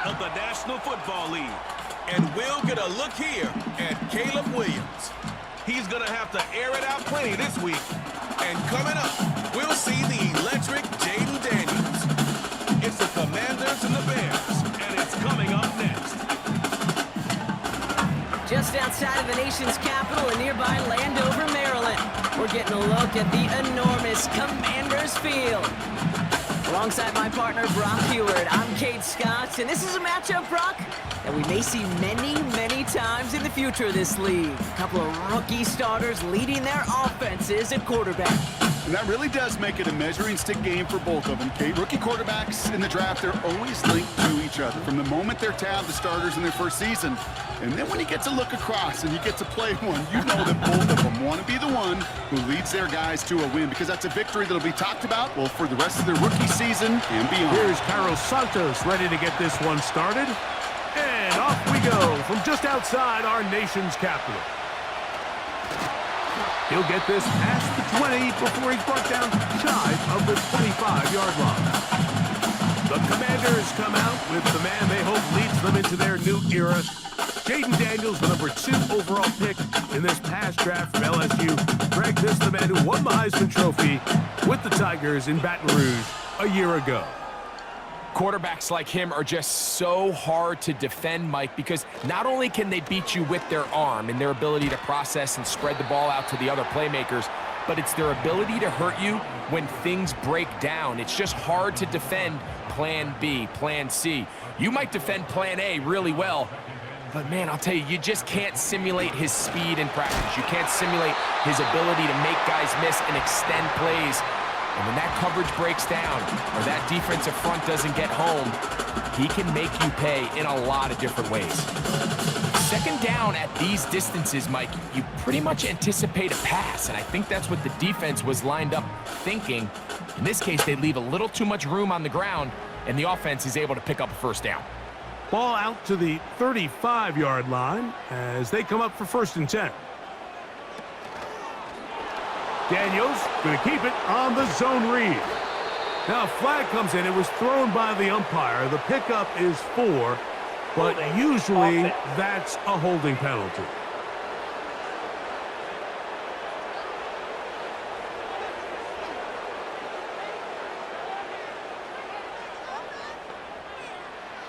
of the National Football League. And we'll get a look here at Caleb Williams. He's going to have to air it out plenty this week. And coming up, we'll see the electric Jayden Daniels. It's the Commanders and the Bears, and it's coming up next. Just outside of the nation's capital in nearby Landover, Maryland, we're getting a look at the enormous Commanders field. Alongside my partner, Brock Heward, I'm Kate Scott, and this is a matchup, Brock, that we may see many, many times in the future of this league. A couple of rookie starters leading their offenses at quarterback. And that really does make it a measuring stick game for both of them, Kate. Rookie quarterbacks in the draft, they're always linked to each other from the moment they're tabbed the starters in their first season. And then when you get to look across and you get to play one, you know that both of them want to be the one who leads their guys to a win, because that's a victory that'll be talked about, well, for the rest of their rookie season and beyond. Here's Carlos Santos ready to get this one started. And off we go from just outside our nation's capital. He'll get this past the 20 before he's brought down shy of the 25-yard line. The Commanders come out with the man they hope leads them into their new era. Jayden Daniels, the #2 overall pick in this past draft from LSU. Greg, this is the man who won the Heisman Trophy with the Tigers in Baton Rouge a year ago. Quarterbacks like him are just so hard to defend, Mike, because not only can they beat you with their arm and their ability to process and spread the ball out to the other playmakers, but it's their ability to hurt you when things break down. It's just hard to defend plan B, plan C. You might defend plan A really well, but man, I'll tell you, you just can't simulate his speed in practice. You can't simulate his ability to make guys miss and extend plays. And when that coverage breaks down or that defensive front doesn't get home, he can make you pay in a lot of different ways. Second down at these distances, Mike, you pretty much anticipate a pass, and I think that's what the defense was lined up thinking. In this case, they leave a little too much room on the ground, and the offense is able to pick up a first down. Ball out to the 35-yard line as they come up for 1st and 10. Daniels going to keep it on the zone read. Now a flag comes in. It was thrown by the umpire. The pickup is 4, but usually that's a holding penalty.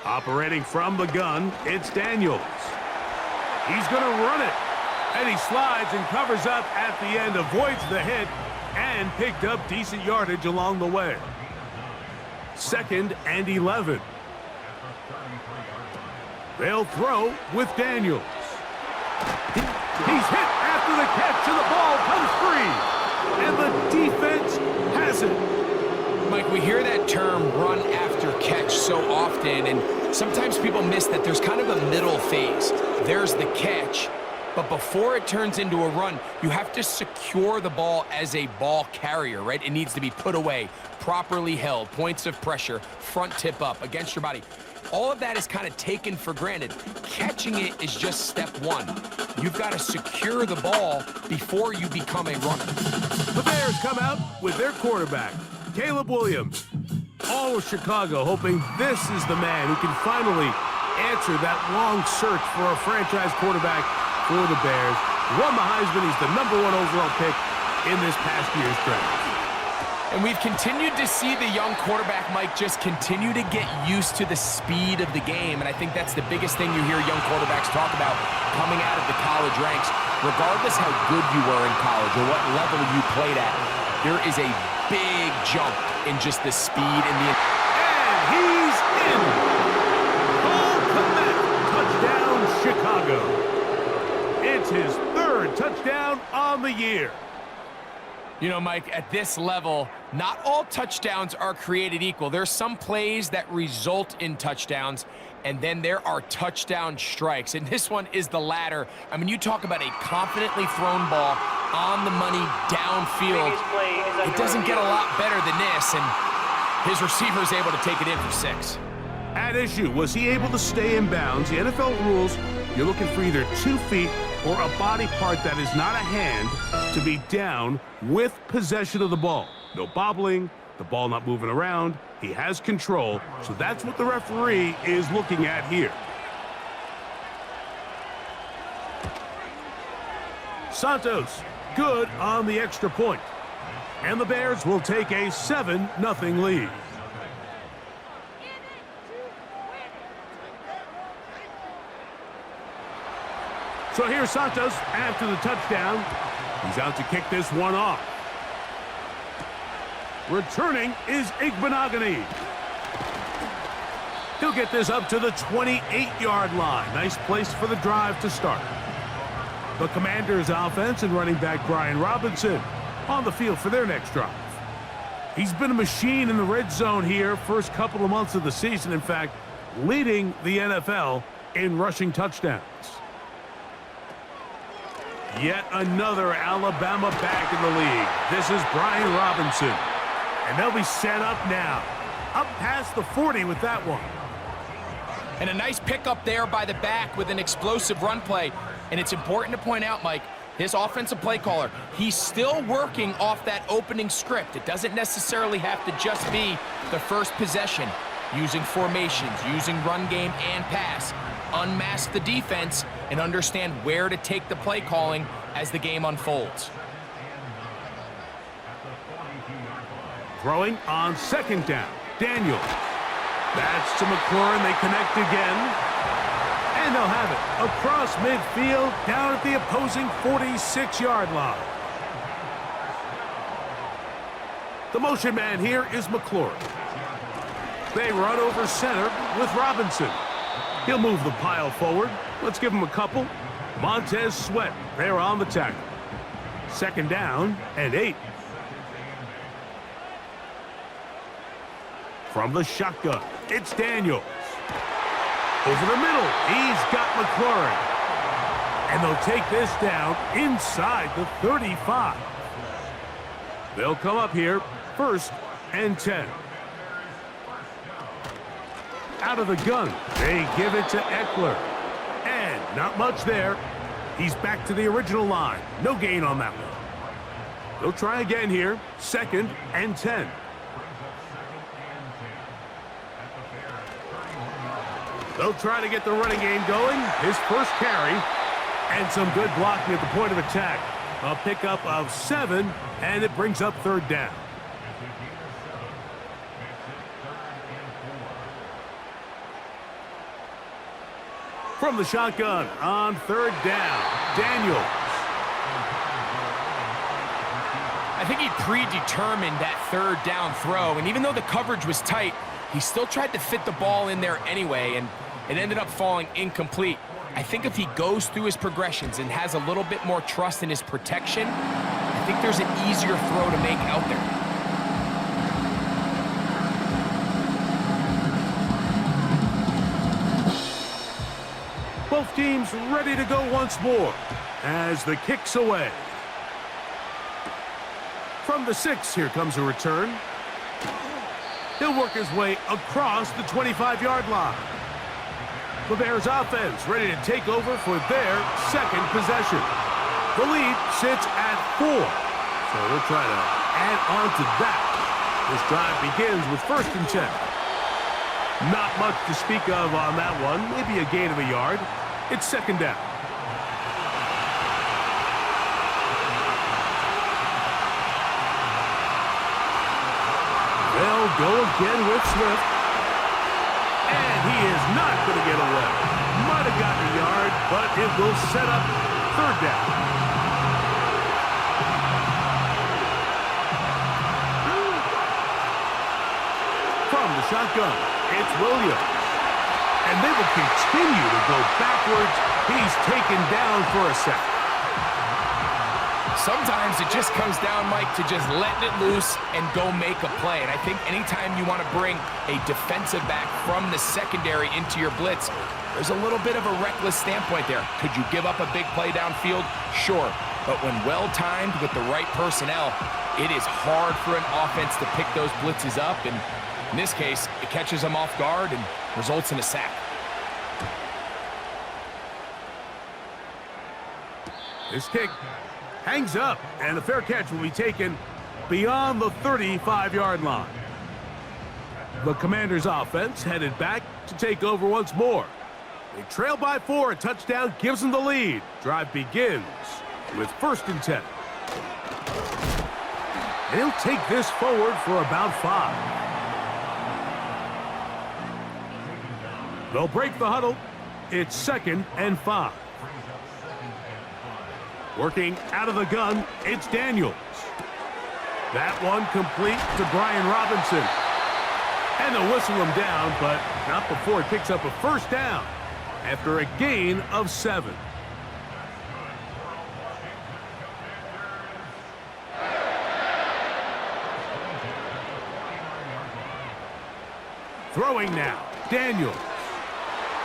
Operating from the gun, it's Daniels. He's going to run it. And he slides and covers up at the end, avoids the hit, and picked up decent yardage along the way. 2nd and 11. They'll throw with Daniels. He's hit after the catch, and the ball comes free. And the defense has it. Mike, we hear that term run after catch so often, and sometimes people miss that there's kind of a middle phase. There's the catch, but before it turns into a run, you have to secure the ball as a ball carrier, right? It needs to be put away, properly held, points of pressure, front tip up against your body. All of that is kind of taken for granted. Catching it is just step one. You've got to secure the ball before you become a runner. The Bears come out with their quarterback, Caleb Williams. All of Chicago hoping this is the man who can finally answer that long search for a franchise quarterback for the Bears. Won the Heisman. He's the #1 overall pick in this past year's draft. And we've continued to see the young quarterback, Mike, just continue to get used to the speed of the game. And I think that's the biggest thing you hear young quarterbacks talk about coming out of the college ranks. Regardless how good you were in college or what level you played at, there is a big jump in just the speed and the... And he's in! Cole Kmet, touchdown Chicago. It's his 3rd touchdown on the year. You know, Mike, at this level, not all touchdowns are created equal. There's some plays that result in touchdowns, and then there are touchdown strikes. And this one is the latter. I mean, you talk about a confidently thrown ball on the money downfield. It doesn't get a lot better than this, and his receiver is able to take it in for 6. At issue, was he able to stay in bounds? The NFL rules, you're looking for either 2 feet or a body part that is not a hand to be down with possession of the ball. No bobbling, The ball not moving around. He has control, so that's what the referee is looking at here. Santos, good on the extra point. And the Bears will take a 7-0 lead. So here's Santos after the touchdown. He's out to kick this one off. Returning is Igbenogany. He'll get this up to the 28-yard line. Nice place for the drive to start. The Commanders' offense and running back Brian Robinson on the field for their next drive. He's been a machine in the red zone here first couple of months of the season. In fact, leading the NFL in rushing touchdowns. Yet another Alabama back in the league. This is Brian Robinson. And they'll be set up now. Up past the 40 with that one. And a nice pickup there by the back with an explosive run play. And it's important to point out, Mike, his offensive play caller, he's still working off that opening script. It doesn't necessarily have to just be the first possession. Using formations, using run game and pass. Unmask the defense and understand where to take the play calling as the game unfolds. Throwing on second down. Daniels. That's to McLaurin. They connect again. And they'll have it across midfield down at the opposing 46-yard line. The motion man here is McLaurin. They run over center with Robinson. He'll move the pile forward. Let's give him a couple. Montez Sweat there on the tackle. Second down and 8. From the shotgun, it's Daniels. Over the middle, he's got McLaurin. And they'll take this down inside the 35. They'll come up here, 1st and 10. Out of the gun, they give it to Eckler. And not much there. He's back to the original line. No gain on that one. They'll try again here, 2nd and 10. They'll try to get the running game going. His first carry. And some good blocking at the point of attack. A pickup of 7, and it brings up 3rd down. From the shotgun on 3rd down, Daniels. I think he predetermined that 3rd down throw, and even though the coverage was tight, he still tried to fit the ball in there anyway, and it ended up falling incomplete. I think if he goes through his progressions and has a little bit more trust in his protection, I think there's an easier throw to make out there. Both teams ready to go once more as the kick's away. From the 6, here comes a return. He'll work his way across the 25-yard line. The Bears offense ready to take over for their 2nd possession. The lead sits at 4. So they'll try to add on to that. This drive begins with 1st and 10. Not much to speak of on that one. Maybe a gain of a yard. It's 2nd down. They'll go again with Swift. And he is not going to get away. Might have gotten a yard, but it will set up 3rd down. From the shotgun, it's Williams. And they will continue to go backwards. He's taken down for a sack. Sometimes it just comes down, Mike, to just letting it loose and go make a play. And I think anytime you want to bring a defensive back from the secondary into your blitz, there's a little bit of a reckless standpoint there. Could you give up a big play downfield? Sure. But when well-timed with the right personnel, it is hard for an offense to pick those blitzes up. And in this case, it catches them off guard and results in a sack. This kick hangs up, and the fair catch will be taken beyond the 35-yard line. The Commanders' offense headed back to take over once more. They trail by 4. A touchdown gives them the lead. Drive begins with 1st and 10. And he'll take this forward for about 5. They'll break the huddle. It's 2nd and 5. Working out of the gun, it's Daniels. That one complete to Brian Robinson. And they'll whistle him down, but not before he picks up a 1st down after a gain of 7. Throwing now, Daniels.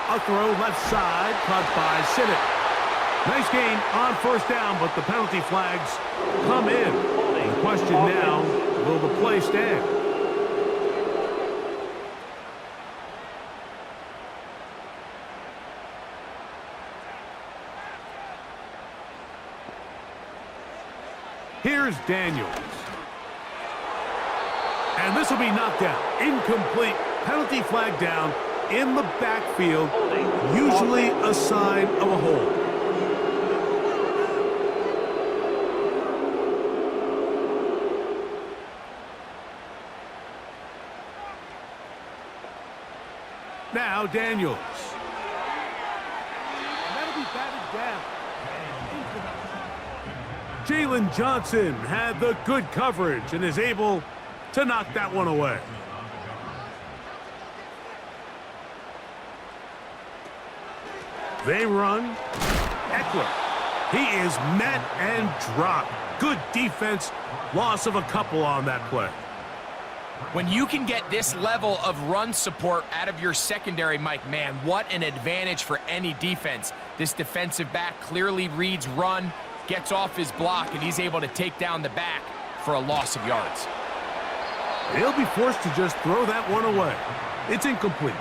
A throw left side, caught by Sinnott. Nice gain on 1st down, but the penalty flags come in. The question now, will the play stand? Here's Daniels. And this will be knocked down. Incomplete. Penalty flag down in the backfield. Usually a sign of a hold. Now Daniels. And that'll be batted down. Jalen Johnson had the good coverage and is able to knock that one away. They run. Eckler. He is met and dropped. Good defense. Loss of a couple on that play. When you can get this level of run support out of your secondary, Mike, man, what an advantage for any defense. This defensive back clearly reads run, gets off his block, and he's able to take down the back for a loss of yards. He'll be forced to just throw that one away. It's incomplete.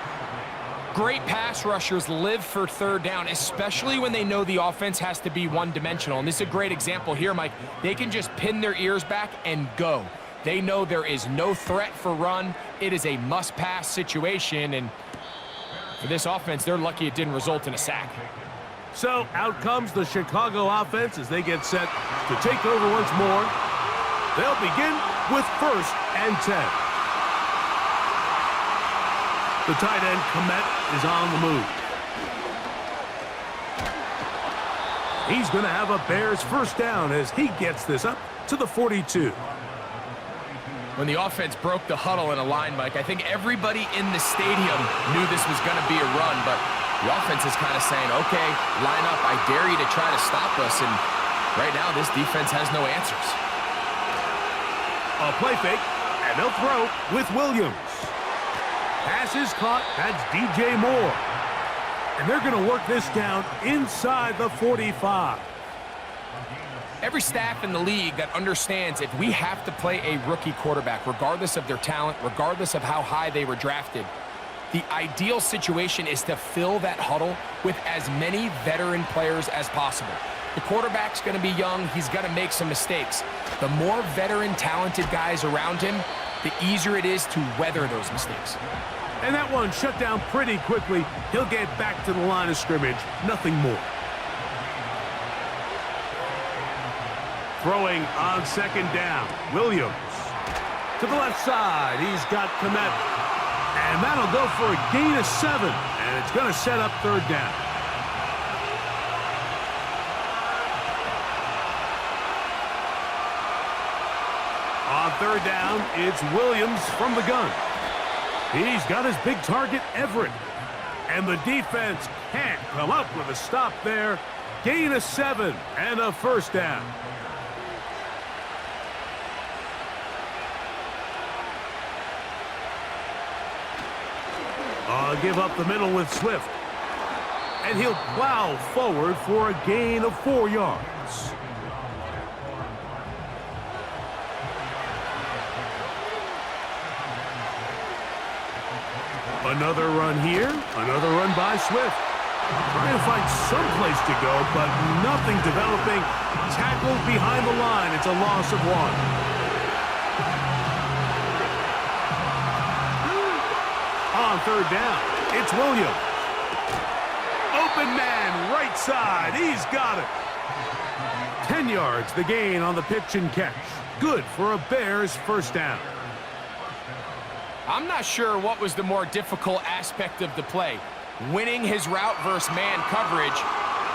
Great pass rushers live for 3rd down, especially when they know the offense has to be one-dimensional. And this is a great example here, Mike. They can just pin their ears back and go. They know there is no threat for run. It is a must-pass situation, and for this offense, they're lucky it didn't result in a sack. So out comes the Chicago offense as they get set to take over once more. They'll begin with 1st and 10. The tight end, Komet, is on the move. He's going to have a Bears 1st down as he gets this up to the 42. When the offense broke the huddle in a line, Mike, I think everybody in the stadium knew this was going to be a run, but the offense is kind of saying, okay, line up, I dare you to try to stop us, and right now this defense has no answers. A play fake, and they'll throw with Williams. Pass is caught. That's DJ Moore. And they're going to work this down inside the 45. Every staff in the league that understands if we have to play a rookie quarterback, regardless of their talent, regardless of how high they were drafted, the ideal situation is to fill that huddle with as many veteran players as possible. The quarterback's going to be young. He's going to make some mistakes. The more veteran, talented guys around him, the easier it is to weather those mistakes. And that one shut down pretty quickly. He'll get back to the line of scrimmage. Nothing more. Throwing on 2nd down. Williams. To the left side. He's got Komet. And that'll go for a gain of 7. And it's going to set up 3rd down. On 3rd down, it's Williams from the gun. He's got his big target, Everett. And the defense can't come up with a stop there. Gain of 7 and a 1st down. Give up the middle with Swift. And he'll plow forward for a gain of 4 yards. Another run here, another run by Swift. Trying to find some place to go, but nothing developing. Tackled behind the line. It's a loss of 1. on third down. It's Williams. Open man, right side. He's got it. 10 yards, the gain on the pitch and catch. Good for a Bears first down. I'm not sure what was the more difficult aspect of the play, winning his route versus man coverage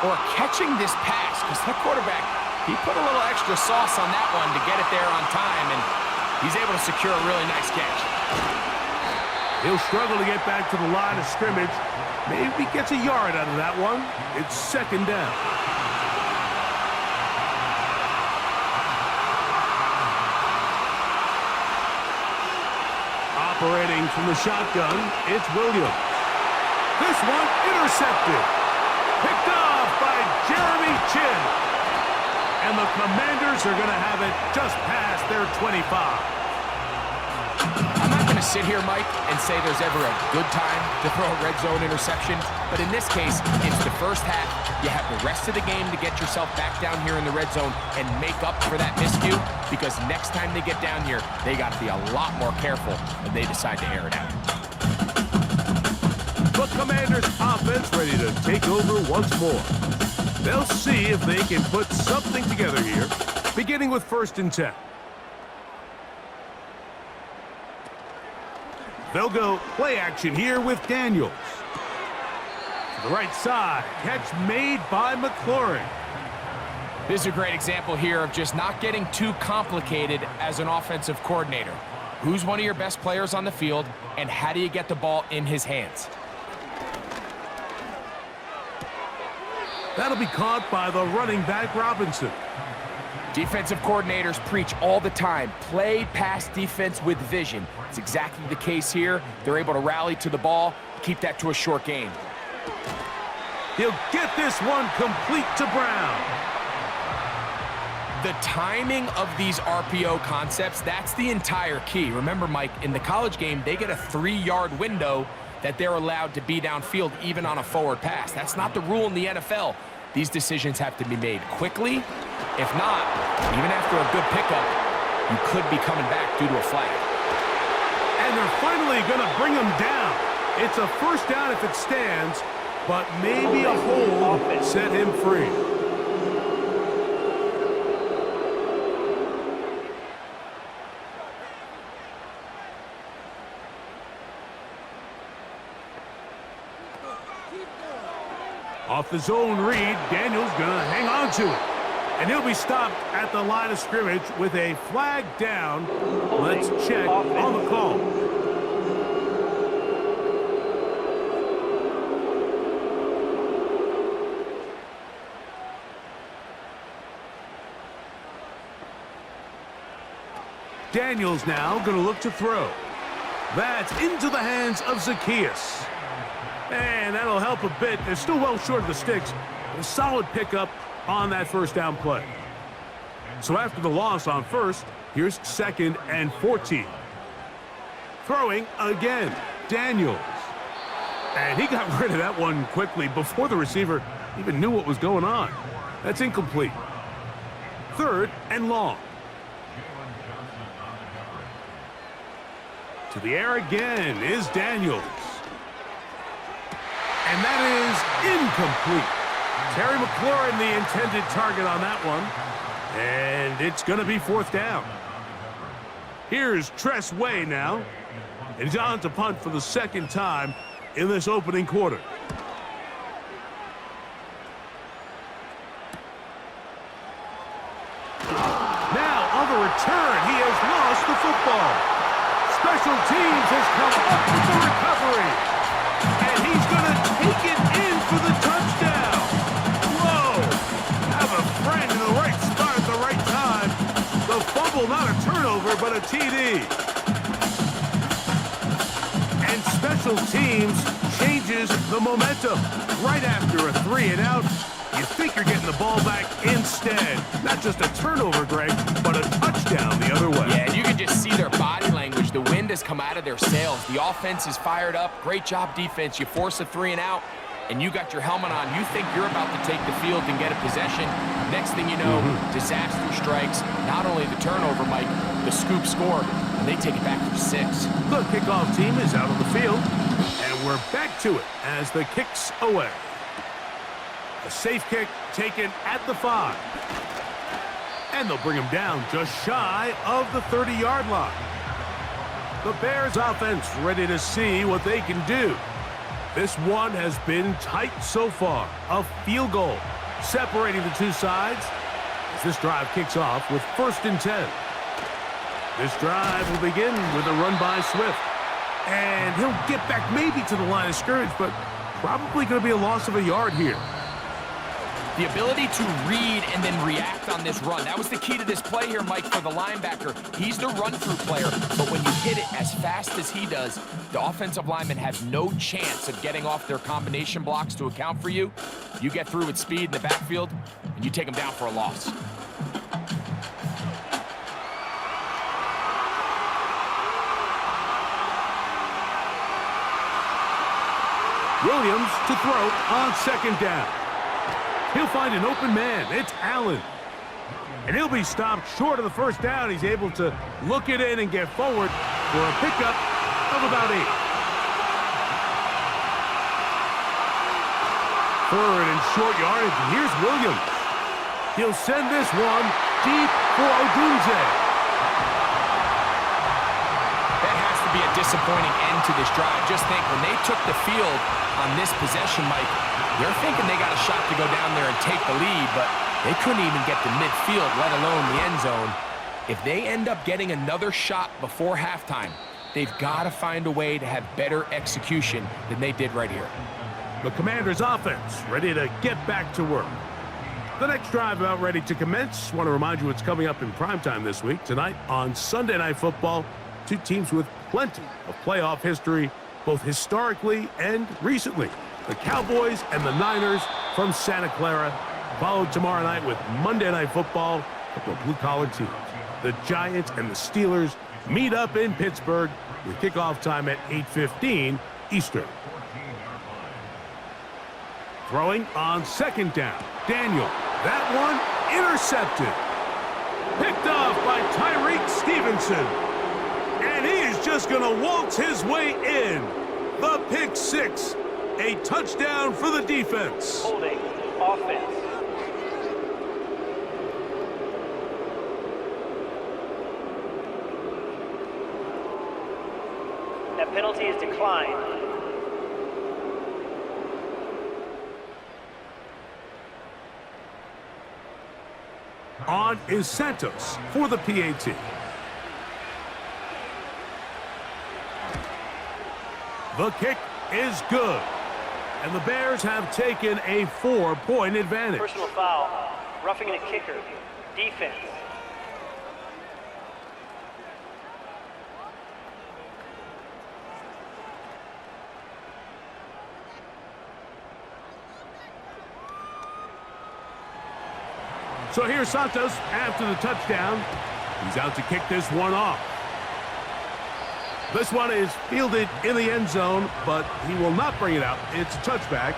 or catching this pass, because that quarterback, he put a little extra sauce on that one to get it there on time, and he's able to secure a really nice catch. He'll struggle to get back to the line of scrimmage. Maybe gets a yard out of that one. It's second down. Operating from the shotgun, it's Williams. This one intercepted. Picked off by Jeremy Chin. And the Commanders are going to have it just past their 25. I'm not going to sit here, Mike, and say there's ever a good time to throw a red zone interception, but in this case, it's the first half. You have the rest of the game to get yourself back down here in the red zone and make up for that miscue, because next time they get down here, they got to be a lot more careful when they decide to air it out. The Commanders' offense ready to take over once more. They'll see if they can put something together here, beginning with 1st and 10. They'll go play action here with Daniels. To the right side, catch made by McLaurin. This is a great example here of just not getting too complicated as an offensive coordinator. Who's one of your best players on the field, and how do you get the ball in his hands? That'll be caught by the running back, Robinson. Defensive coordinators preach all the time, play pass defense with vision. It's exactly the case here. They're able to rally to the ball, keep that to a short game. He'll get this one complete to Brown. The timing of these RPO concepts, that's the entire key. Remember, Mike, in the college game, they get a 3-yard window that they're allowed to be downfield even on a forward pass. That's not the rule in the NFL. These decisions have to be made quickly. If not, even after a good pickup, you could be coming back due to a flag. And they're finally going to bring him down. It's a first down if it stands, but maybe a hold set him free. Off the zone read, Daniels going to hang on to it. And he'll be stopped at the line of scrimmage with a flag down. Let's check on the call. Daniels now going to look to throw. That's into the hands of Zacchaeus. And that'll help a bit. They're still well short of the sticks. A solid pickup on that first down play. So after the loss on first, here's 2nd and 14. Throwing again, Daniels. And he got rid of that one quickly before the receiver even knew what was going on. That's incomplete. 3rd and long. To the air again is Daniels. And that is incomplete. Terry McLaurin, the intended target on that one. And it's going to be 4th down. Here's Tress Way now. And he's on to punt for the 2nd time in this opening quarter. Now on the return, he has lost the football. Special teams has come up with the recovery. And he's going to take it in for the touchdown. Whoa! Have a friend in the right spot at the right time. The fumble, not a turnover, but a TD. And special teams changes the momentum. Right after a 3-and-out, you think you're getting the ball back instead. Not just a turnover, Greg, but a touchdown the other way. Yeah, and you can just see their body language. The wind has come out of their sails. The offense is fired up. Great job, defense. You force a 3-and-out, and you got your helmet on. You think you're about to take the field and get a possession. Next thing you know, disaster strikes. Not only the turnover, Mike, the scoop score, and they take it back for 6. The kickoff team is out on the field. And we're back to it as the kick's away. A safe kick taken at the 5. And they'll bring him down just shy of the 30-yard line. The Bears offense ready to see what they can do. This one has been tight so far. A field goal separating the two sides as this drive kicks off with 1st and 10. This drive will begin with a run by Swift. And he'll get back maybe to the line of scrimmage, but probably going to be a loss of a yard here. The ability to read and then react on this run. That was the key to this play here, Mike, for the linebacker. He's the run-through player, but when you hit it as fast as he does, the offensive linemen have no chance of getting off their combination blocks to account for you. You get through with speed in the backfield, and you take them down for a loss. Williams to throw on 2nd down. He'll find an open man. It's Allen. And he'll be stopped short of the 1st down. He's able to look it in and get forward for a pickup of about 8. 3rd and short yardage. And here's Williams. He'll send this one deep for Odunze. That has to be a disappointing end to this drive. Just think, when they took the field on this possession, Mike, they're thinking they got a shot to go down there and take the lead, but they couldn't even get to midfield, let alone the end zone. If they end up getting another shot before halftime, they've got to find a way to have better execution than they did right here. The Commanders' offense ready to get back to work. The next drive about ready to commence. Want to remind you what's coming up in primetime this week. Tonight on Sunday Night Football, two teams with plenty of playoff history, both historically and recently. The Cowboys and the Niners from Santa Clara, followed tomorrow night with Monday Night Football, a couple of blue-collar teams. The Giants and the Steelers meet up in Pittsburgh with kickoff time at 8:15 Eastern. Throwing on 2nd down. Daniel, that one intercepted. Picked off by Tyreek Stevenson. And he is just going to waltz his way in. The pick 6. A touchdown for the defense. Holding offense. That penalty is declined. On is Santos for the PAT. The kick is good. And the Bears have taken a 4-point advantage. Personal foul. Roughing a kicker. Defense. So here's Santos after the touchdown. He's out to kick this one off. This one is fielded in the end zone, but he will not bring it out. It's a touchback,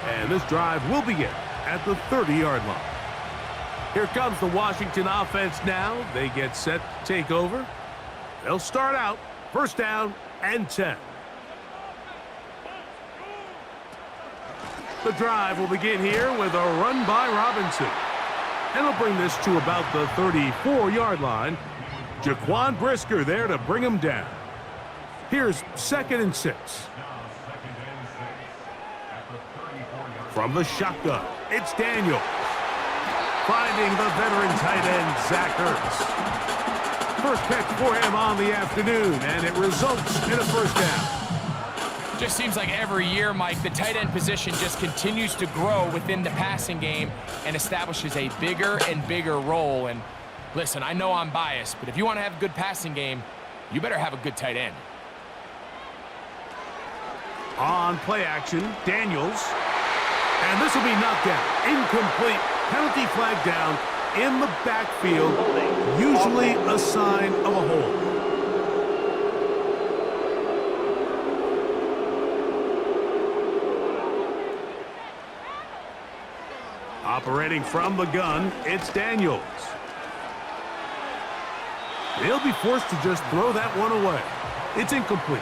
and this drive will begin at the 30-yard line. Here comes the Washington offense now. They get set to take over. They'll start out 1st down and 10. The drive will begin here with a run by Robinson. And he'll bring this to about the 34-yard line. Jaquan Brisker there to bring him down. Here's 2nd and 6. From the shotgun, it's Daniels. Finding the veteran tight end, Zach Ertz. First catch for him on the afternoon, and it results in a 1st down. Just seems like every year, Mike, the tight end position just continues to grow within the passing game and establishes a bigger and bigger role. And listen, I know I'm biased, but if you want to have a good passing game, you better have a good tight end. On play action, Daniels. And this will be knocked down. Incomplete. Penalty flag down in the backfield. Usually a sign of a hold. Operating from the gun, it's Daniels. They'll be forced to just throw that one away. It's incomplete.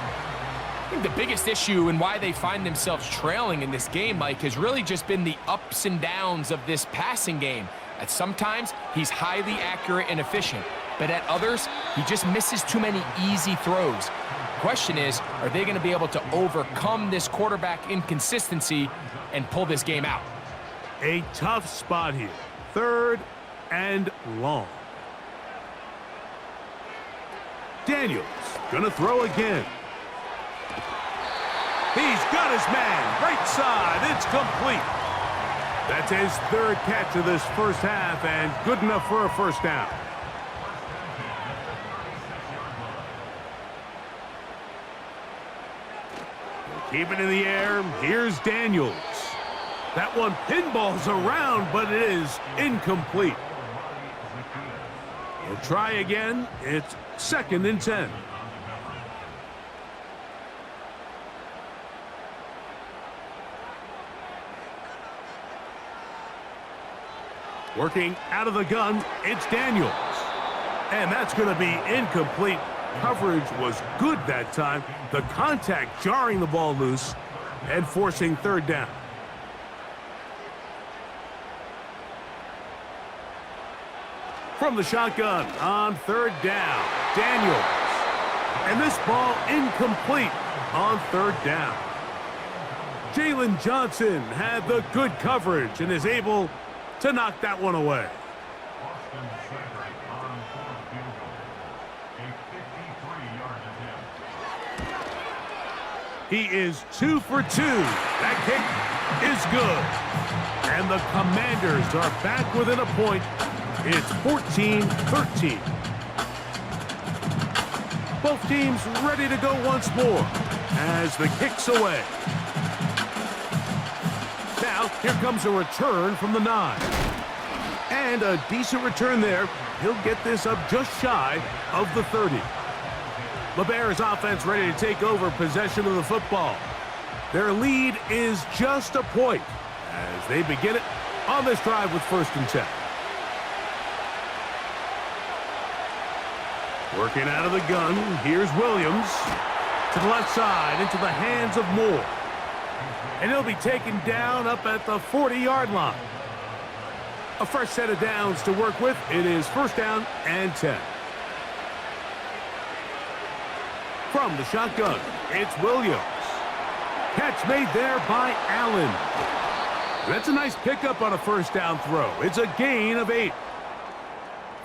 think the biggest issue and why they find themselves trailing in this game, Mike, has really just been the ups and downs of this passing game. At sometimes, he's highly accurate and efficient, but at others, he just misses too many easy throws. The question is, are they going to be able to overcome this quarterback inconsistency and pull this game out? A tough spot here. 3rd and long. Daniels gonna throw again. He's got his man, right side, it's complete. That's his 3rd catch of this first half and good enough for a first down. Keep it in the air, here's Daniels. That one pinballs around, but it is incomplete. We'll try again. It's 2nd and 10. Working out of the gun, it's Daniels. And that's going to be incomplete. Coverage was good that time. The contact jarring the ball loose and forcing 3rd down. From the shotgun on 3rd down, Daniels. And this ball incomplete on 3rd down. Jalen Johnson had the good coverage and is able to knock that one away. He is 2 for 2. That kick is good. And the Commanders are back within a point. It's 14-13. Both teams ready to go once more as the kick's away. Now, here comes a return from the 9. And a decent return there. He'll get this up just shy of the 30. The Bears offense ready to take over possession of the football. Their lead is just a point as they begin it on this drive with 1st and 10. Working out of the gun, here's Williams. To the left side, into the hands of Moore. And he'll be taken down up at the 40-yard line. A fresh set of downs to work with. It is 1st down and 10. From the shotgun, it's Williams. Catch made there by Allen. That's a nice pickup on a 1st down throw. It's a gain of 8.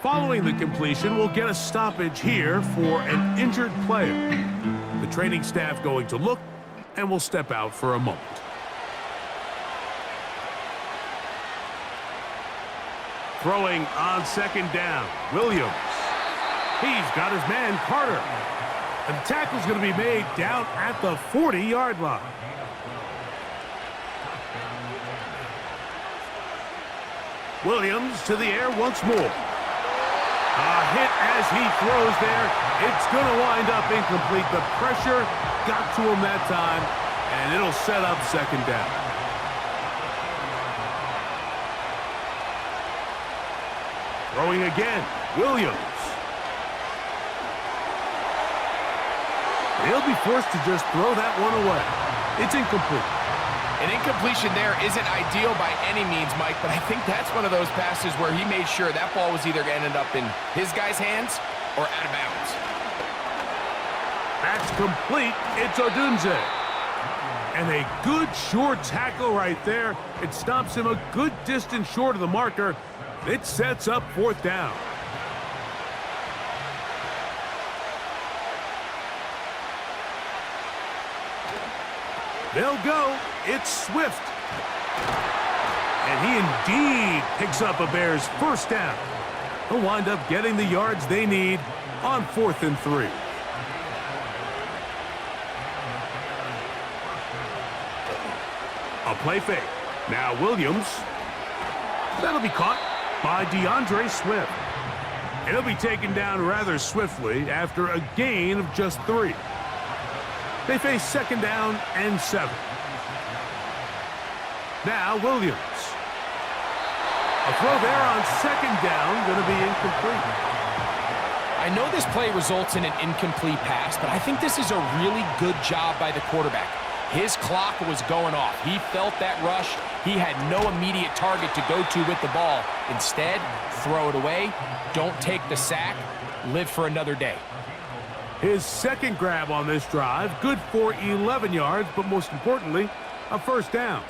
Following the completion, we'll get a stoppage here for an injured player. The training staff going to look, and we'll step out for a moment. Throwing on 2nd down, Williams. He's got his man, Carter. And the tackle's going to be made down at the 40-yard line. Williams to the air once more. A hit as he throws there. It's going to wind up incomplete. The pressure got to him that time, and it'll set up 2nd down. Throwing again, Williams. He'll be forced to just throw that one away. It's incomplete. An incompletion there isn't ideal by any means, Mike, but I think that's one of those passes where he made sure that ball was either going to end up in his guy's hands or out of bounds. That's complete. It's Odunze. And a good short tackle right there. It stops him a good distance short of the marker. It sets up 4th down. They'll go. It's Swift. And he indeed picks up a Bears 1st down. They'll wind up getting the yards they need on 4th and 3. A play fake. Now Williams. That'll be caught by DeAndre Swift. And he'll be taken down rather swiftly after a gain of just 3. They face 2nd down and 7. Now Williams. A throw there on 2nd down, going to be incomplete. I I know this play results in an incomplete pass, but I think this is a really good job by the quarterback. His clock was going off. He felt that rush. He had no immediate target to go to with the ball. Instead, throw it away. Don't take the sack. Live for another day. His second grab on this drive, good for 11 yards, but most importantly, a first down.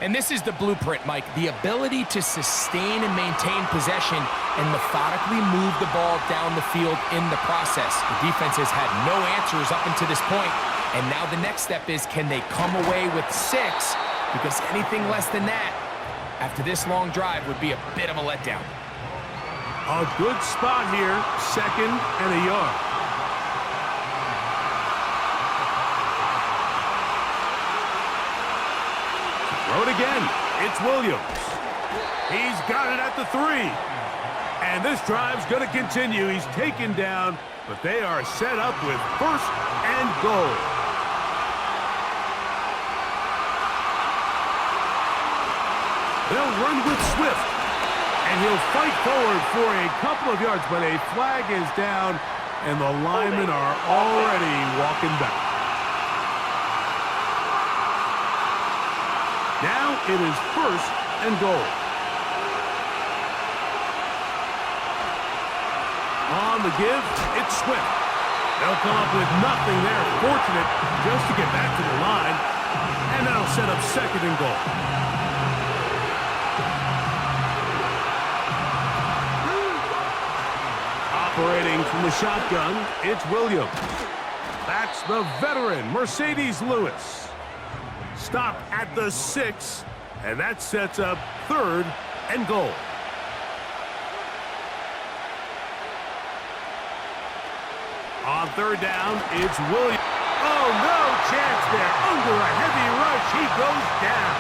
And this is the blueprint, Mike. The ability to sustain and maintain possession and methodically move the ball down the field in the process. The defense has had no answers up until this point, and now the next step is, can they come away with 6? Because anything less than that, after this long drive, would be a bit of a letdown. A good spot here, 2nd and a yard. Throw it again. It's Williams. He's got it at the 3. And this drive's going to continue. He's taken down, but they are set up with 1st and goal. They'll run with Swift. And he'll fight forward for a couple of yards, but a flag is down, and the linemen are already walking back. Now it is 1st and goal. On the give, it's Swift. They'll come up with nothing there. Fortunate just to get back to the line, and that'll set up 2nd and goal. Operating from the shotgun, it's Williams. That's the veteran, Mercedes Lewis. Stop at the 6, and that sets up 3rd and goal. On 3rd down, it's Williams. Oh, no chance there. Under a heavy rush, he goes down.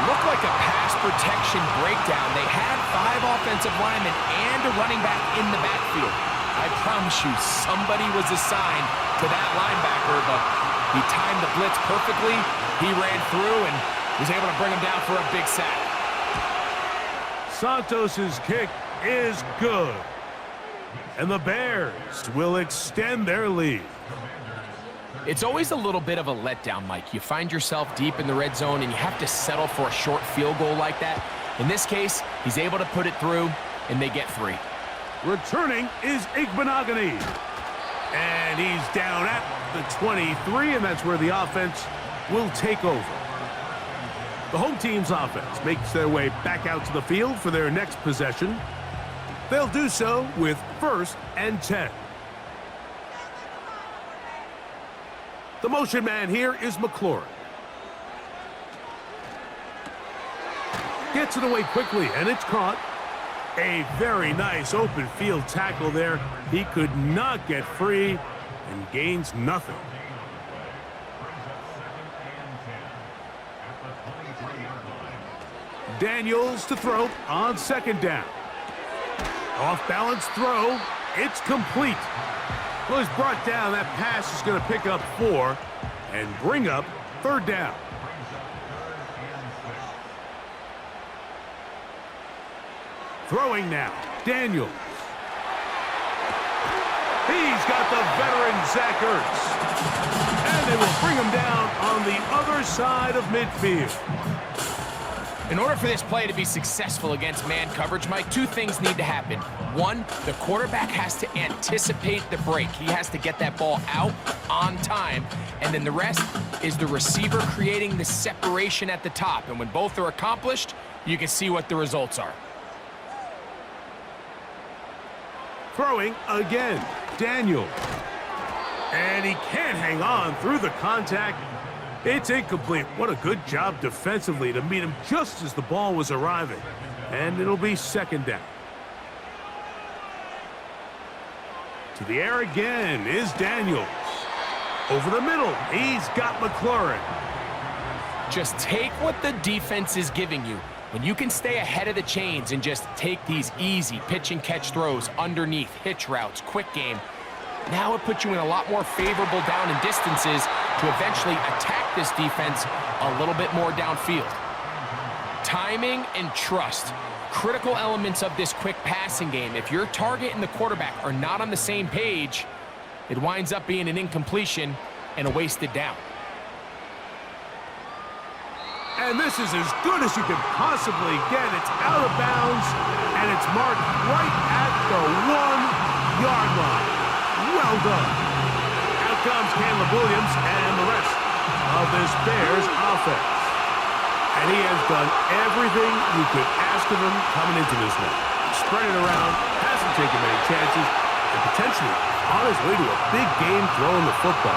Looked like a pass protection breakdown. They had 5 offensive linemen and a running back in the backfield. I promise you, somebody was assigned to that linebacker, but he timed the blitz perfectly. He ran through and was able to bring him down for a big sack. Santos's kick is good. And the Bears will extend their lead. It's always a little bit of a letdown, Mike. You find yourself deep in the red zone and you have to settle for a short field goal like that. In this case, he's able to put it through, and they get 3. Returning is Igbenogany. And he's down at the 23, and that's where the offense will take over. The home team's offense makes their way back out to the field for their next possession. They'll do so with 1st and 10. The motion man here is McLaurin. Gets it away quickly, and it's caught. A very nice open field tackle there. He could not get free and gains nothing. Daniels to throw on 2nd down. Off-balance throw. It's complete. Well, he's brought down. That pass is going to pick up 4 and bring up 3rd down. Throwing now, Daniels. He's got the veteran Zach Ertz. And they will bring him down on the other side of midfield. In order for this play to be successful against man coverage, Mike, 2 things need to happen. 1, the quarterback has to anticipate the break. He has to get that ball out on time. And then the rest is the receiver creating the separation at the top. And when both are accomplished, you can see what the results are. Throwing again, Daniels. And he can't hang on through the contact. It's incomplete. What a good job defensively to meet him just as the ball was arriving. And it'll be 2nd down. To the air again is Daniels. Over the middle, he's got McLaurin. Just take what the defense is giving you. When you can stay ahead of the chains and just take these easy pitch and catch throws underneath, hitch routes, quick game, now it puts you in a lot more favorable down and distances to eventually attack this defense a little bit more downfield. Timing and trust, critical elements of this quick passing game. If your target and the quarterback are not on the same page, it winds up being an incompletion and a wasted down. And this is as good as you can possibly get. It's out of bounds, and it's marked right at the 1-yard line. Well done. Out comes Caleb Williams and the rest of this Bears offense. And he has done everything you could ask of him coming into this one. Spread it around, hasn't taken many chances, and potentially on his way to a big game throwing the football.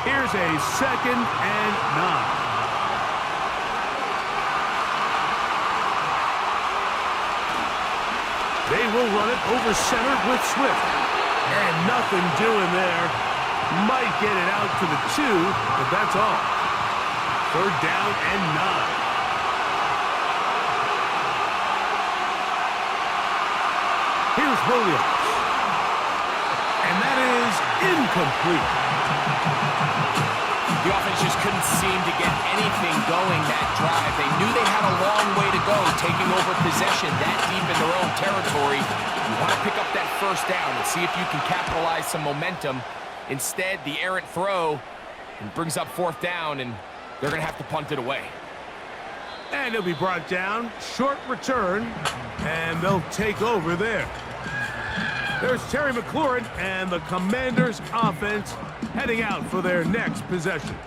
Here's a 2nd and 9. They will run it over center with Swift. And nothing doing there. Might get it out to the 2, but that's all. 3rd down and 9. Here's Williams. And that is incomplete. The offense just couldn't seem to get anything going that drive. They knew they had a long way to go, taking over possession that deep in their own territory. You want to pick up that 1st down and see if you can capitalize some momentum. Instead, the errant throw brings up 4th down, and they're going to have to punt it away. And he'll be brought down. Short return, and they'll take over there. There's Terry McLaurin and the Commanders' offense heading out for their next possession.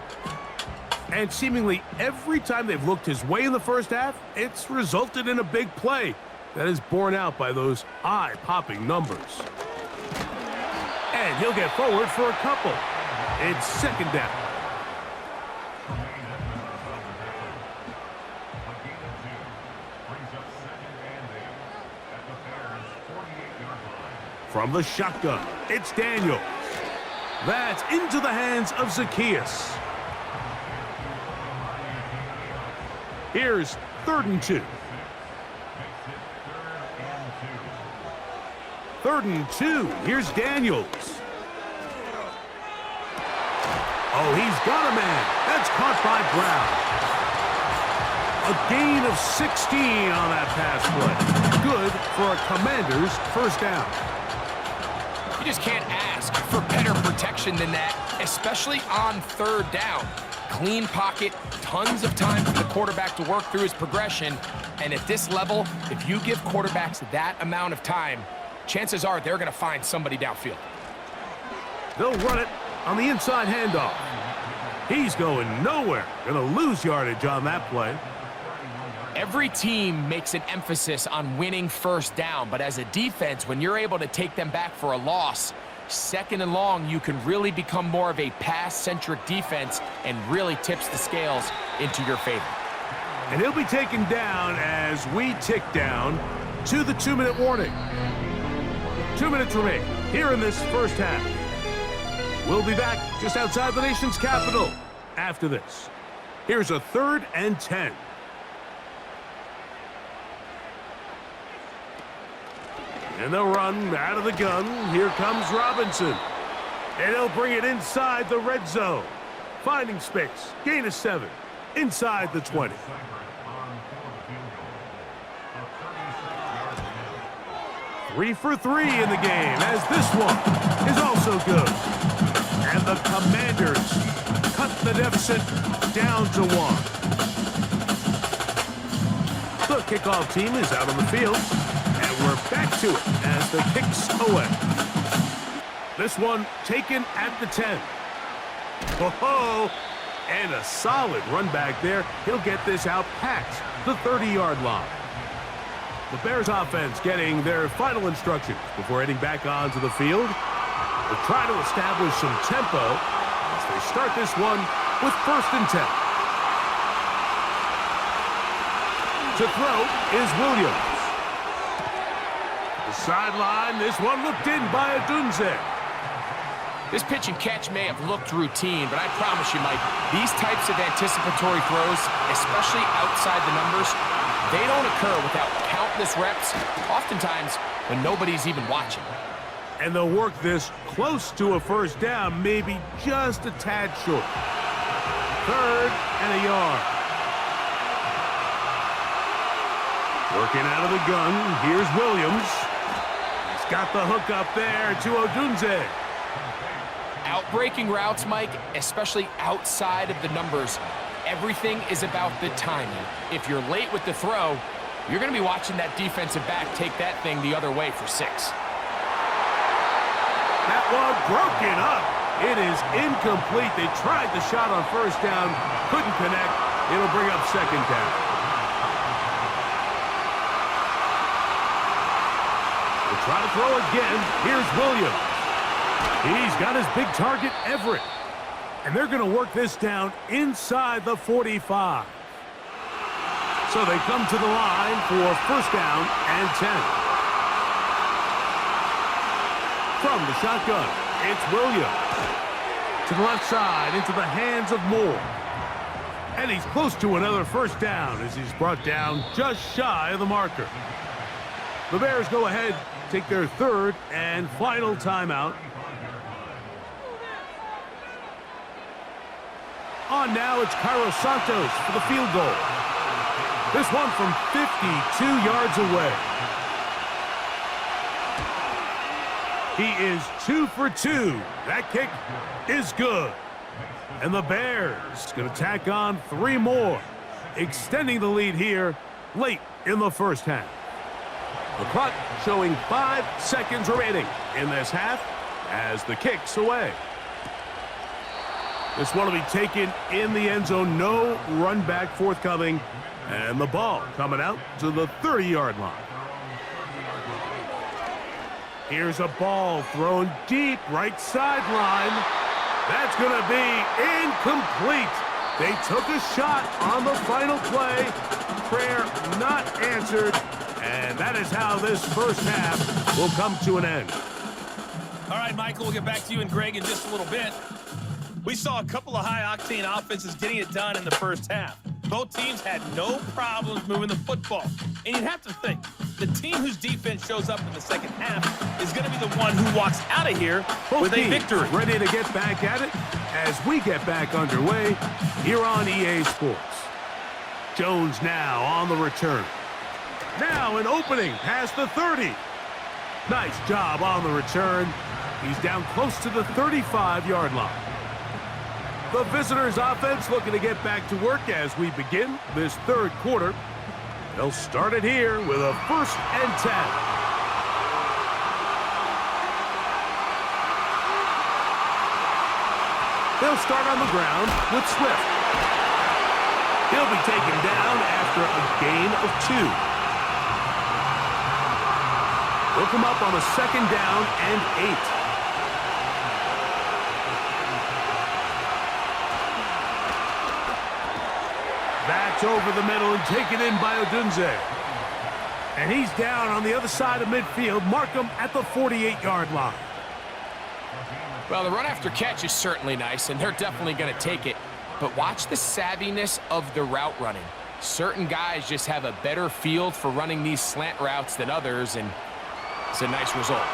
And seemingly every time they've looked his way in the first half, it's resulted in a big play that is borne out by those eye-popping numbers. And he'll get forward for a couple. It's 2nd down. From the shotgun, it's Daniels. That's into the hands of Zacchaeus. Here's 3rd and 2. 3rd and 2. Here's Daniels. Oh, he's got a man. That's caught by Brown. A gain of 16 on that pass play. Good for a Commander's 1st down. You just can't ask for better protection than that, especially on 3rd down. Clean pocket, tons of time for the quarterback to work through his progression. And at this level, if you give quarterbacks that amount of time, chances are they're going to find somebody downfield. They'll run it on the inside handoff. He's going nowhere. Going to lose yardage on that play. Every team makes an emphasis on winning 1st down, but as a defense, when you're able to take them back for a loss, 2nd and long, you can really become more of a pass-centric defense and really tips the scales into your favor. And he'll be taken down as we tick down to the 2-minute warning. 2 minutes remain here in this first half. We'll be back just outside the nation's capital after this. Here's a 3rd and 10. And they'll run out of the gun. Here comes Robinson. And he'll bring it inside the red zone. Finding space. Gain of 7. Inside the 20. Three for 3 in the game, as this one is also good. And the Commanders cut the deficit down to 1. The kickoff team is out on the field. We're back to it as the kick's away. This one taken at the 10. Oh, and a solid run back there. He'll get this out past the 30-yard line. The Bears offense getting their final instructions before heading back onto the field. They'll try to establish some tempo as they start this one with 1st and 10. To throw is Williams. The sideline, this one looked in by Adunze. This pitch and catch may have looked routine, but I promise you, Mike, these types of anticipatory throws, especially outside the numbers, they don't occur without countless reps, oftentimes when nobody's even watching. And they'll work this close to a 1st down, maybe just a tad short. 3rd and a yard. Working out of the gun, here's Williams. He's got the hook up there to Odunze. Outbreaking routes, Mike, especially outside of the numbers, everything is about the timing. If you're late with the throw, you're going to be watching that defensive back take that thing the other way for 6. That one broken up. It is incomplete. They tried the shot on 1st down, couldn't connect. It'll bring up 2nd down. They'll try to throw again. Here's Williams. He's got his big target, Everett. And they're going to work this down inside the 45. So they come to the line for 1st down and 10. From the shotgun, it's Williams. To the left side, into the hands of Moore. And he's close to another 1st down as he's brought down just shy of the marker. The Bears go ahead, take their 3rd and final timeout. On now, it's Cairo Santos for the field goal. This one from 52 yards away. He is 2 for 2. That kick is good. And the Bears going to tack on 3 more, extending the lead here late in the 1st half. The clock showing 5 seconds remaining in this half as the kick's away. This one will be taken in the end zone. No run back forthcoming. And the ball coming out to the 30-yard line. Here's a ball thrown deep right sideline. That's going to be incomplete. They took a shot on the final play. Prayer not answered. And that is how this 1st half will come to an end. All right, Michael, we'll get back to you and Greg in just a little bit. We saw a couple of high-octane offenses getting it done in the 1st half. Both teams had no problems moving the football. And you'd have to think, the team whose defense shows up in the 2nd half is going to be the one who walks out of here with a victory. Ready to get back at it as we get back underway here on EA Sports. Jones now on the return. Now an opening past the 30. Nice job on the return. He's down close to the 35-yard line. The visitors' offense looking to get back to work as we begin this 3rd quarter. They'll start it here with a 1st and 10. They'll start on the ground with Swift. He'll be taken down after a gain of 2. They'll come up on a 2nd down and 8. That's over the middle and taken in by Odunze. And he's down on the other side of midfield. Mark him at the 48-yard line. Well, the run after catch is certainly nice, and they're definitely going to take it. But watch the savviness of the route running. Certain guys just have a better field for running these slant routes than others, and it's a nice result.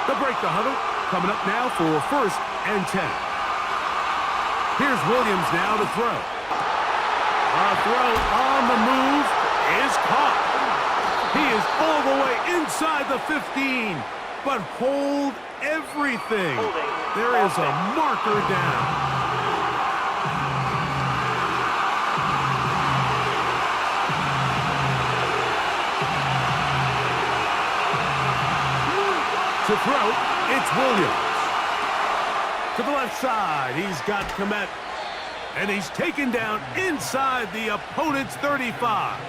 They'll break the huddle. Coming up now for 1st and 10. Here's Williams now to throw. A throw on the move is caught. He is all the way inside the 15, but hold everything. There is a marker down. To throw, it's Williams. To the left side, he's got Komet. And he's taken down inside the opponent's 35.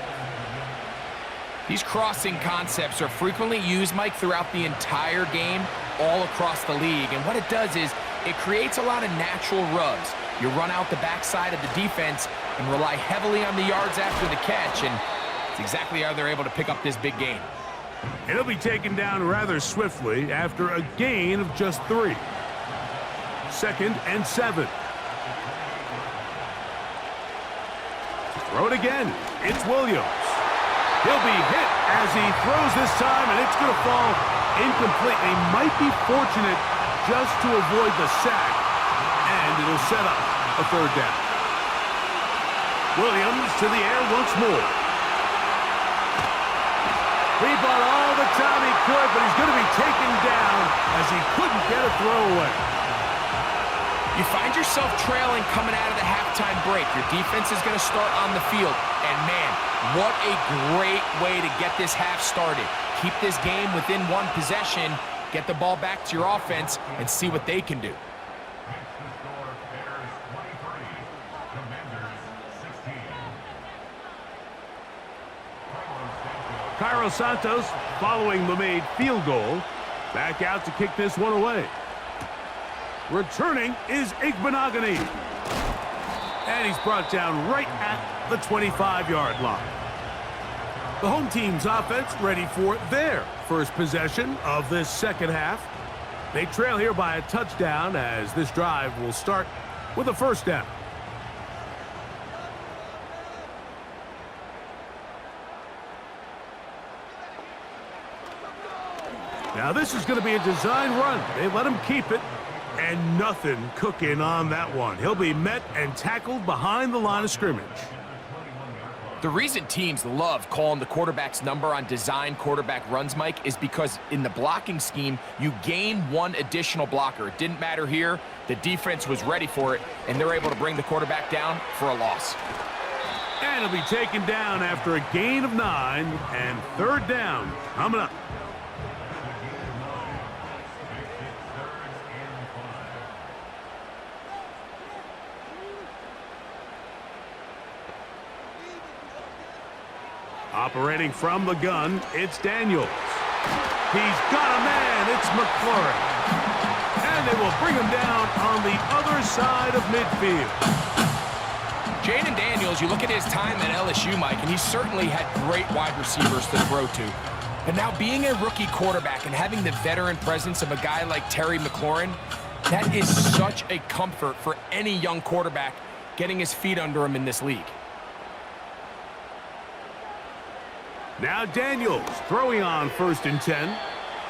These crossing concepts are frequently used, Mike, throughout the entire game, all across the league. And what it does is it creates a lot of natural rubs. You run out the backside of the defense and rely heavily on the yards after the catch, and it's exactly how they're able to pick up this big gain. And he'll be taken down rather swiftly after a gain of just 3. 2nd and 7. Throw it again. It's Williams. He'll be hit as he throws this time, and it's going to fall incomplete. They might be fortunate just to avoid the sack, and it'll set up a 3rd down. Williams to the air once more. He bought all the time he could, but he's going to be taken down as he couldn't get a throwaway. You find yourself trailing coming out of the halftime break. Your defense is going to start on the field. And, man, what a great way to get this half started. Keep this game within one possession, get the ball back to your offense, and see what they can do. Cairo Santos, following the made field goal, back out to kick this one away. Returning is Igbenogany. And he's brought down right at the 25-yard line. The home team's offense ready for their first possession of this second half. They trail here by a touchdown as this drive will start with a first down. Now this is going to be a design run. They let him keep it, and nothing cooking on that one. He'll be met and tackled behind the line of scrimmage. The reason teams love calling the quarterback's number on design quarterback runs, Mike, is because in the blocking scheme, you gain one additional blocker. It didn't matter here. The defense was ready for it, and they're able to bring the quarterback down for a loss. And he'll be taken down after a gain of 9, and third down coming up. Operating from the gun, it's Daniels. He's got a man, it's McLaurin. And they will bring him down on the other side of midfield. Jayden Daniels, you look at his time at LSU, Mike, and he certainly had great wide receivers to throw to. But now being a rookie quarterback and having the veteran presence of a guy like Terry McLaurin, that is such a comfort for any young quarterback getting his feet under him in this league. Now Daniels throwing on 1st and 10.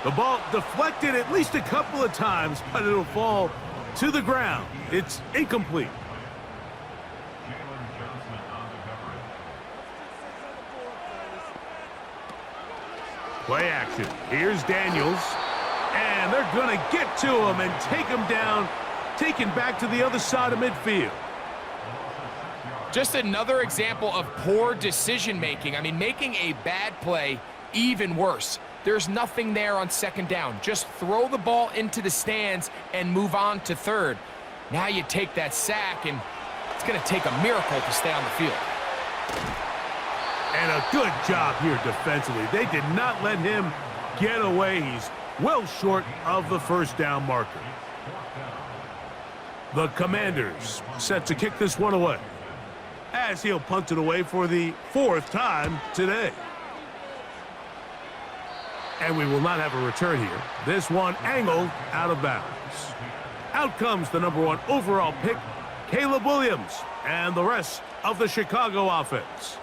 The ball deflected at least a couple of times, but it'll fall to the ground. It's incomplete. Play action. Here's Daniels. And they're going to get to him and take him down, taken back to the other side of midfield. Just another example of poor decision-making. I mean, making a bad play even worse. There's nothing there on second down. Just throw the ball into the stands and move on to third. Now you take that sack, and it's going to take a miracle to stay on the field. And a good job here defensively. They did not let him get away. He's well short of the first down marker. The Commanders set to kick this one away, as he'll punt it away for the 4th time today. And we will not have a return here. This one angled out of bounds. Out comes the #1 overall pick, Caleb Williams, and the rest of the Chicago offense.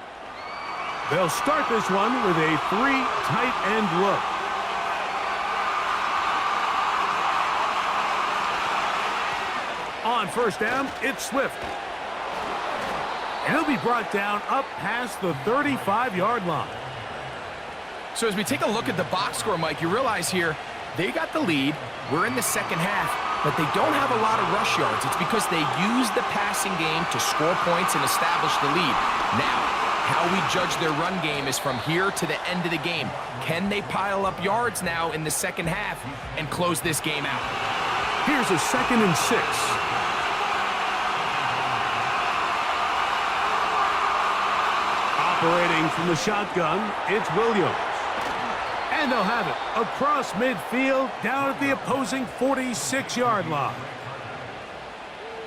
They'll start this one with a 3 tight end look. On first down, it's Swift. And he'll be brought down up past the 35-yard line. So as we take a look at the box score, Mike, you realize here they got the lead. We're in the second half, but they don't have a lot of rush yards. It's because they use the passing game to score points and establish the lead. Now, how we judge their run game is from here to the end of the game. Can they pile up yards now in the second half and close this game out? Here's a 2nd and 6. Operating from the shotgun, it's Williams. And they'll have it across midfield down at the opposing 46-yard line.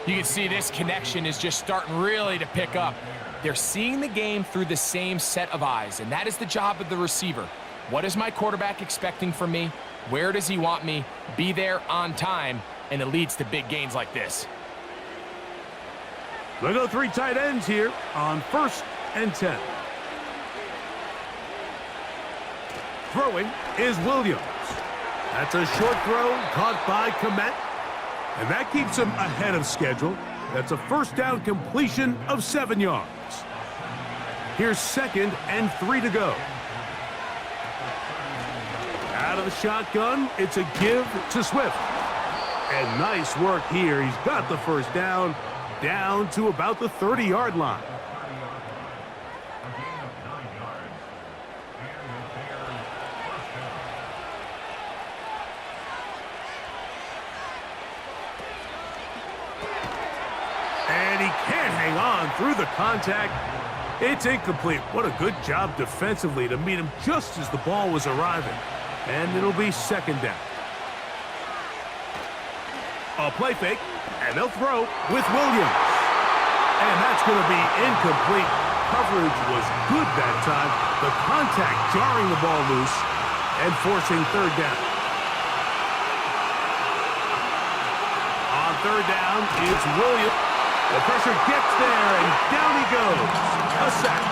You can see this connection is just starting really to pick up. They're seeing the game through the same set of eyes, and that is the job of the receiver. What is my quarterback expecting from me? Where does he want me? Be there on time, and it leads to big gains like this. We'll go 3 tight ends here on 1st and 10. Throwing is Williams. That's a short throw caught by Komet. And that keeps him ahead of schedule. That's a first down completion of 7 yards. Here's 2nd and 3 to go. Out of the shotgun, it's a give to Swift. And nice work here. He's got the first down to about the 30-yard line. And he can't hang on through the contact. It's incomplete. What a good job defensively to meet him just as the ball was arriving. And it'll be 2nd down. A play fake, and they'll throw with Williams. And that's going to be incomplete. Coverage was good that time. The contact jarring the ball loose and forcing 3rd down. On 3rd down, it's Williams. The pressure gets there, and down he goes. A sack.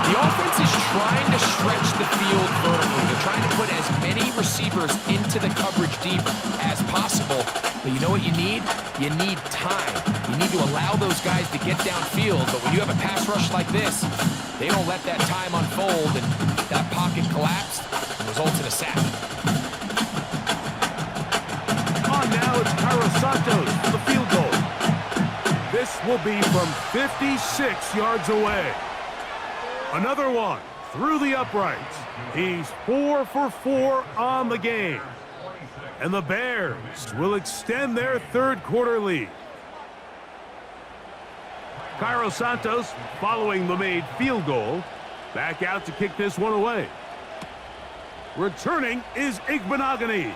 The offense is trying to stretch the field vertically. They're trying to put as many receivers into the coverage deep as possible. But you know what you need? You need time. You need to allow those guys to get downfield. But when you have a pass rush like this, they don't let that time unfold, and that pocket collapsed and results in a sack. On now, it's Santos for the field goal. This will be from 56 yards away. Another one through the uprights. He's 4 for 4 on the game. And the Bears will extend their 3rd quarter lead. Santos, following the made field goal, back out to kick this one away. Returning is Igbenogany.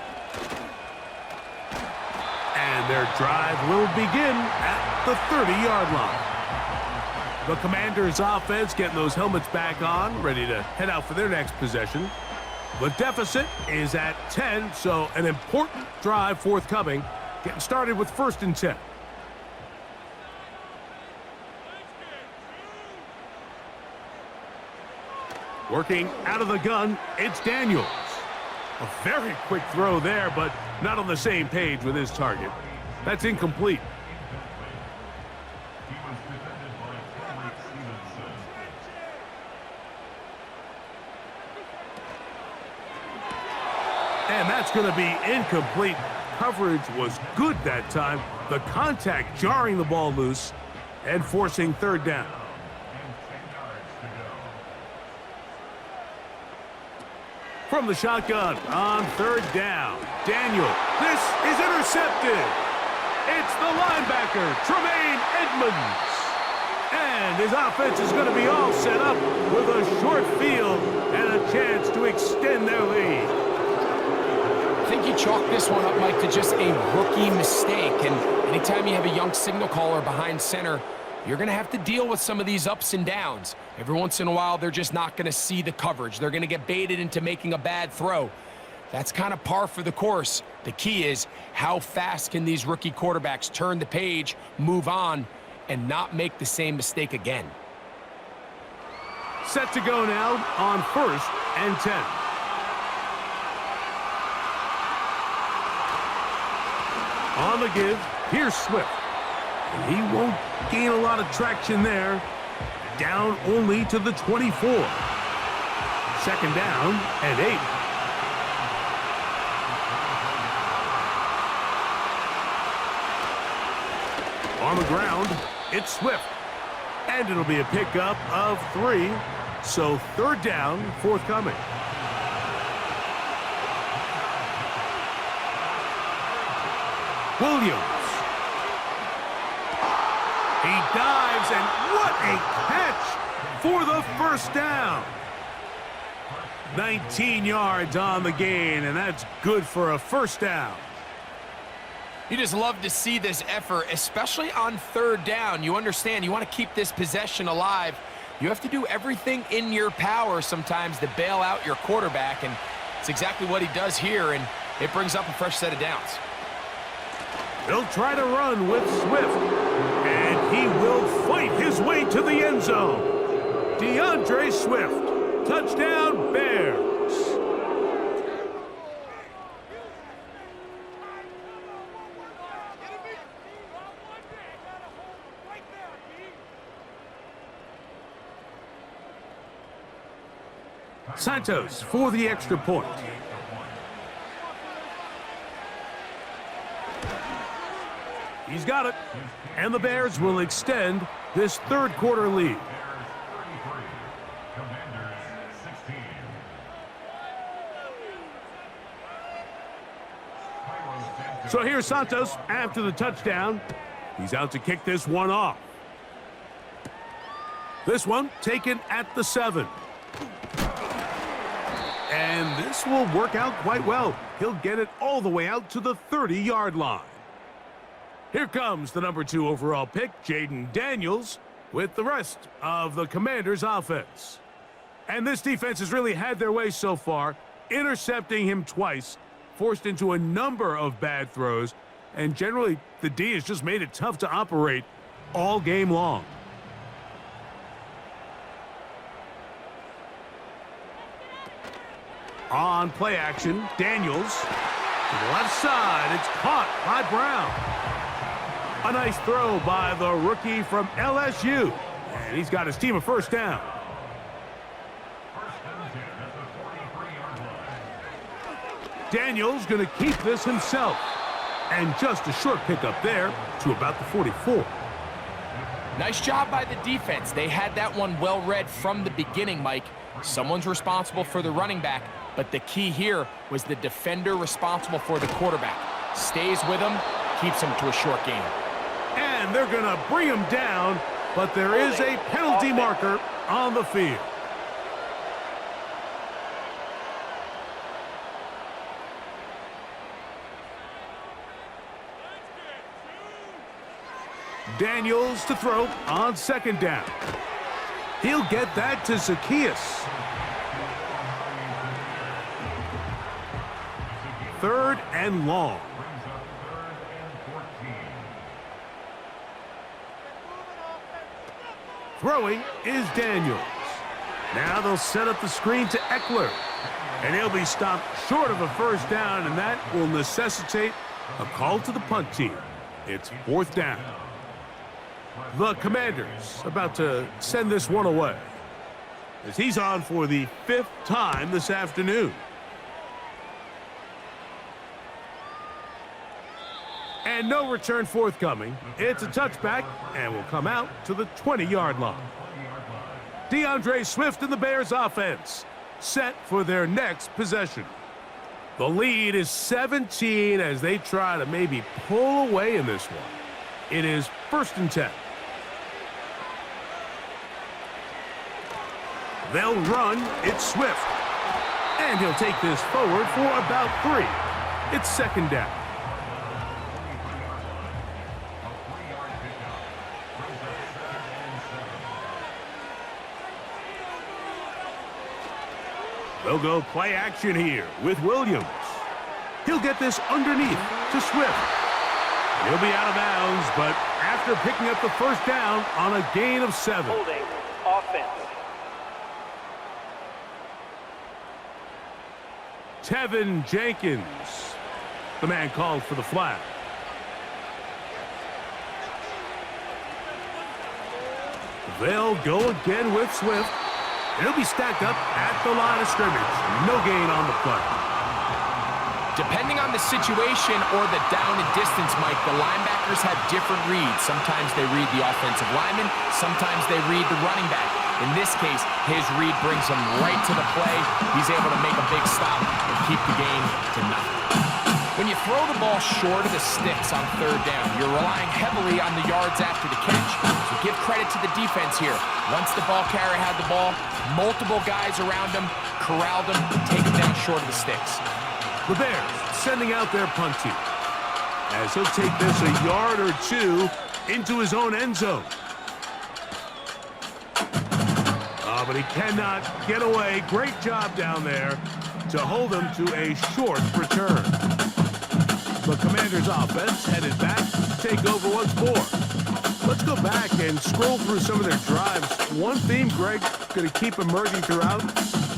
And their drive will begin at the 30-yard line. The Commanders' offense getting those helmets back on, ready to head out for their next possession. The deficit is at 10, so an important drive forthcoming. Getting started with 1st and 10. Working out of the gun, it's Daniels. A very quick throw there, but not on the same page with his target. That's incomplete. And that's going to be incomplete. Coverage was good that time. The contact jarring the ball loose and forcing 3rd down. From the shotgun on 3rd down. Daniel, this is intercepted. It's the linebacker, Tremaine Edmonds. And his offense is going to be all set up with a short field and a chance to extend their lead. I think you chalk this one up, Mike, to just a rookie mistake. And anytime you have a young signal caller behind center, you're going to have to deal with some of these ups and downs. Every once in a while, they're just not going to see the coverage. They're going to get baited into making a bad throw. That's kind of par for the course. The key is how fast can these rookie quarterbacks turn the page, move on, and not make the same mistake again. Set to go now on 1st and 10. On the give, here's Swift. And he won't gain a lot of traction there. Down only to the 24. 2nd down and 8. On the ground, it's Swift. And it'll be a pickup of 3. So 3rd down forthcoming. Williams. He dives, and what a catch for the 1st down. 19 yards on the gain, and that's good for a 1st down. You just love to see this effort, especially on 3rd down. You understand, you want to keep this possession alive. You have to do everything in your power sometimes to bail out your quarterback, and it's exactly what he does here, and it brings up a fresh set of downs. They'll try to run with Swift, and he will fight his way to the end zone. DeAndre Swift, touchdown Bears. Santos for the extra point. He's got it. And the Bears will extend this third quarter lead. So here's Santos after the touchdown. He's out to kick this one off. This one taken at the 7. And this will work out quite well. He'll get it all the way out to the 30-yard line. Here comes the number 2 overall pick, Jayden Daniels, with the rest of the Commanders' offense. And this defense has really had their way so far, intercepting him twice, forced into a number of bad throws, and generally the D has just made it tough to operate all game long. On play action, Daniels to the left side. It's caught by Brown. A nice throw by the rookie from LSU. And he's got his team a first down. Daniels going to keep this himself. And just a short pickup there to about the 44. Nice job by the defense. They had that one well read from the beginning, Mike. Someone's responsible for the running back, but the key here was the defender responsible for the quarterback. Stays with him, keeps him to a short game. And they're going to bring him down, but there is a penalty marker on the field. Daniels to throw on second down. He'll get that to Zacchaeus. Third and long. Throwing is Daniels. Now they'll set up the screen to Eckler. And he'll be stopped short of a first down, and that will necessitate a call to the punt team. It's fourth down. The Commanders about to send this one away, as he's on for the 5th time this afternoon. And no return forthcoming. It's a touchback and will come out to the 20-yard line. DeAndre Swift and the Bears offense set for their next possession. The lead is 17 as they try to maybe pull away in this one. It is 1st and 10. They'll run. It's Swift. And he'll take this forward for about 3. It's 2nd down. They'll go play action here with Williams. He'll get this underneath to Swift. He'll be out of bounds, but after picking up the first down on a gain of 7. Holding offense. Tevin Jenkins, the man called for the flag. They'll go again with Swift. He'll be stacked up at the line of scrimmage. No gain on the play. Depending on the situation or the down and distance, Mike, the linebackers have different reads. Sometimes they read the offensive lineman. Sometimes they read the running back. In this case, his read brings him right to the play. He's able to make a big stop and keep the game to nothing. When you throw the ball short of the sticks on 3rd down, you're relying heavily on the yards after the catch. So give credit to the defense here. Once the ball carrier had the ball, multiple guys around him, corralled him, take him down short of the sticks. The Bears sending out their punt team, as he'll take this a yard or 2 into his own end zone. Oh, but he cannot get away. Great job down there to hold him to a short return. The Commanders' offense headed back to take over once more. Let's go back and scroll through some of their drives. One theme, Greg, going to keep emerging throughout.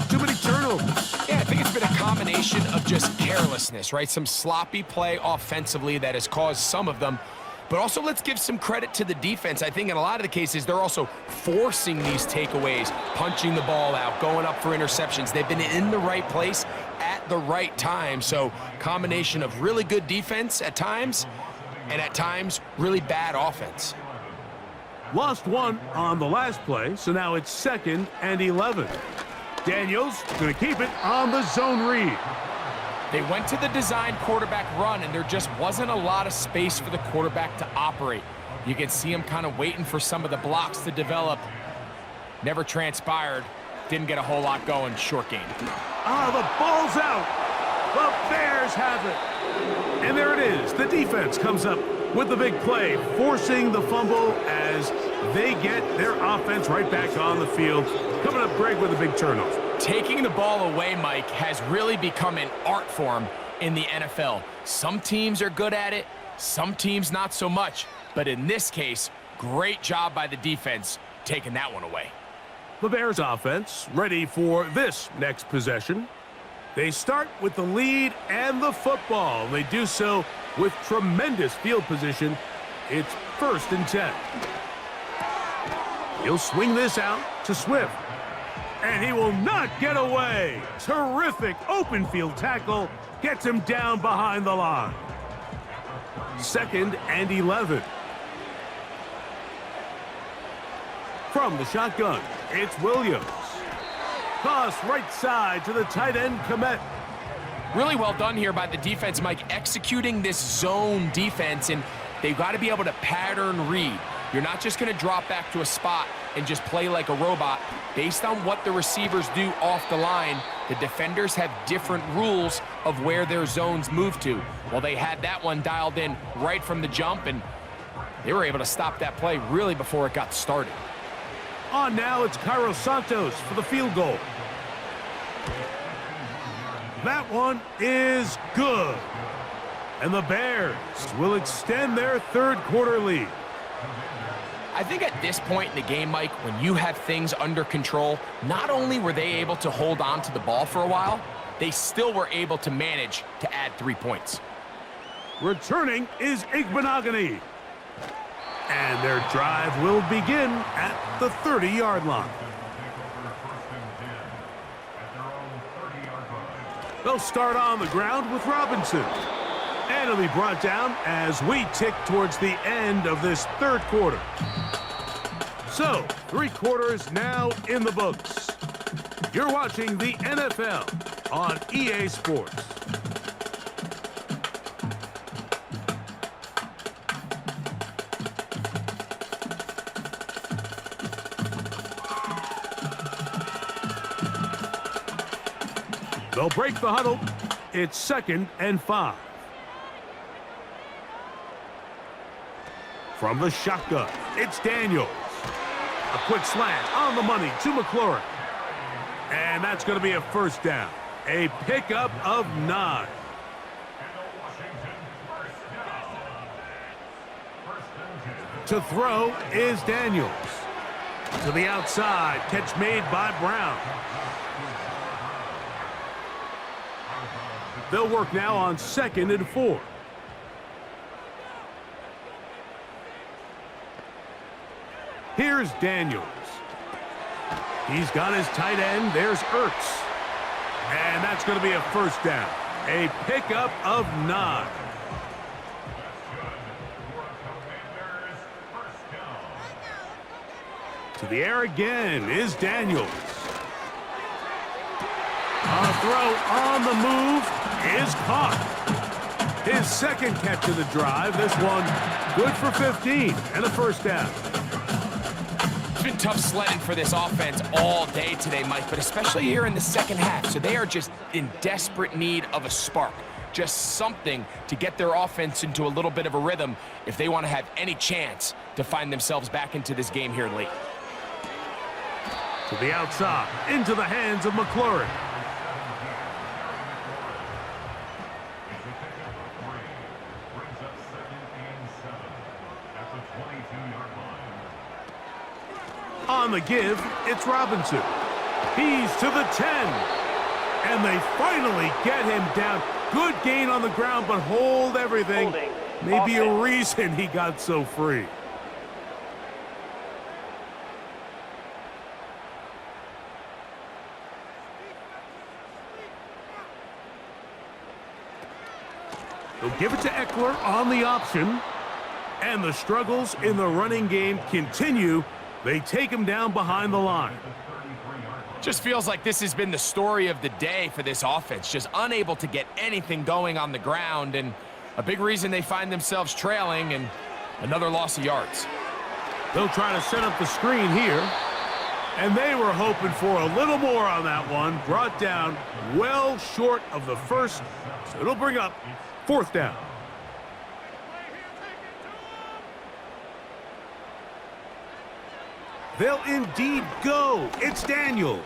Too many turnovers. Yeah, I think it's been a combination of just carelessness, right? Some sloppy play offensively that has caused some of them But also, let's give some credit to the defense. I think in a lot of the cases, they're also forcing these takeaways, punching the ball out, going up for interceptions. They've been in the right place at the right time. So, combination of really good defense at times, and at times, really bad offense. Lost one on the last play, so now it's 2nd and 11. Daniels going to keep it on the zone read. They went to the design quarterback run, and there just wasn't a lot of space for the quarterback to operate. You can see him kind of waiting for some of the blocks to develop. Never transpired. Didn't get a whole lot going. Short game. Ah, the ball's out. The Bears have it. And there it is. The defense comes up with the big play, forcing the fumble as they get their offense right back on the field. Coming up, Greg, with a big turnover. Taking the ball away, Mike, has really become an art form in the NFL. Some teams are good at it, some teams not so much. But in this case, great job by the defense taking that one away. The Bears offense ready for this next possession. They start with the lead and the football. They do so with tremendous field position. It's 1st and 10. He'll swing this out to Swift. And he will not get away. Terrific open field tackle. Gets him down behind the line. 2nd and 11. From the shotgun, it's Williams. Toss right side to the tight end, Komet. Really well done here by the defense, Mike, executing this zone defense, and they've got to be able to pattern read. You're not just going to drop back to a spot and just play like a robot. Based on what the receivers do off the line, the defenders have different rules of where their zones move to. Well, they had that one dialed in right from the jump, and they were able to stop that play really before it got started. On now, it's Cairo Santos for the field goal. That one is good. And the Bears will extend their 3rd quarter lead. I think at this point in the game, Mike, when you have things under control, not only were they able to hold on to the ball for a while, they still were able to manage to add 3 points. Returning is Igbenogany. And their drive will begin at the 30-yard line. They'll start on the ground with Robinson. And it'll be brought down as we tick towards the end of this 3rd quarter. So, 3 quarters now in the books. You're watching the NFL on EA Sports. They'll break the huddle. It's 2nd and 5. From the shotgun, it's Daniels. A quick slant on the money to McLaurin. And that's going to be a 1st down. A pickup of 9. To throw is Daniels. To the outside, catch made by Brown. They'll work now on 2nd and 4. Here's Daniels. He's got his tight end. There's Ertz. And that's going to be a 1st down. A pickup of 9. To the air again is Daniels. A throw on the move is caught. His 2nd catch of the drive. This one good for 15 and a 1st down. It's been tough sledding for this offense all day today, Mike, but especially here in the 2nd half. So they are just in desperate need of a spark. Just something to get their offense into a little bit of a rhythm if they want to have any chance to find themselves back into this game here late. To the outside, into the hands of McLaurin. On the give, it's Robinson. He's to the 10. And they finally get him down. Good gain on the ground, but hold everything. Holding. Maybe a Offense. reason he got so free. They'll give it to Eckler on the option. And the struggles in the running game continue. They take him down behind the line. Just feels like this has been the story of the day for this offense. Just unable to get anything going on the ground, and a big reason they find themselves trailing, and another loss of yards. They'll try to set up the screen here. And they were hoping for a little more on that one. Brought down well short of the first. So it'll bring up 4th down. They'll indeed go. It's Daniels.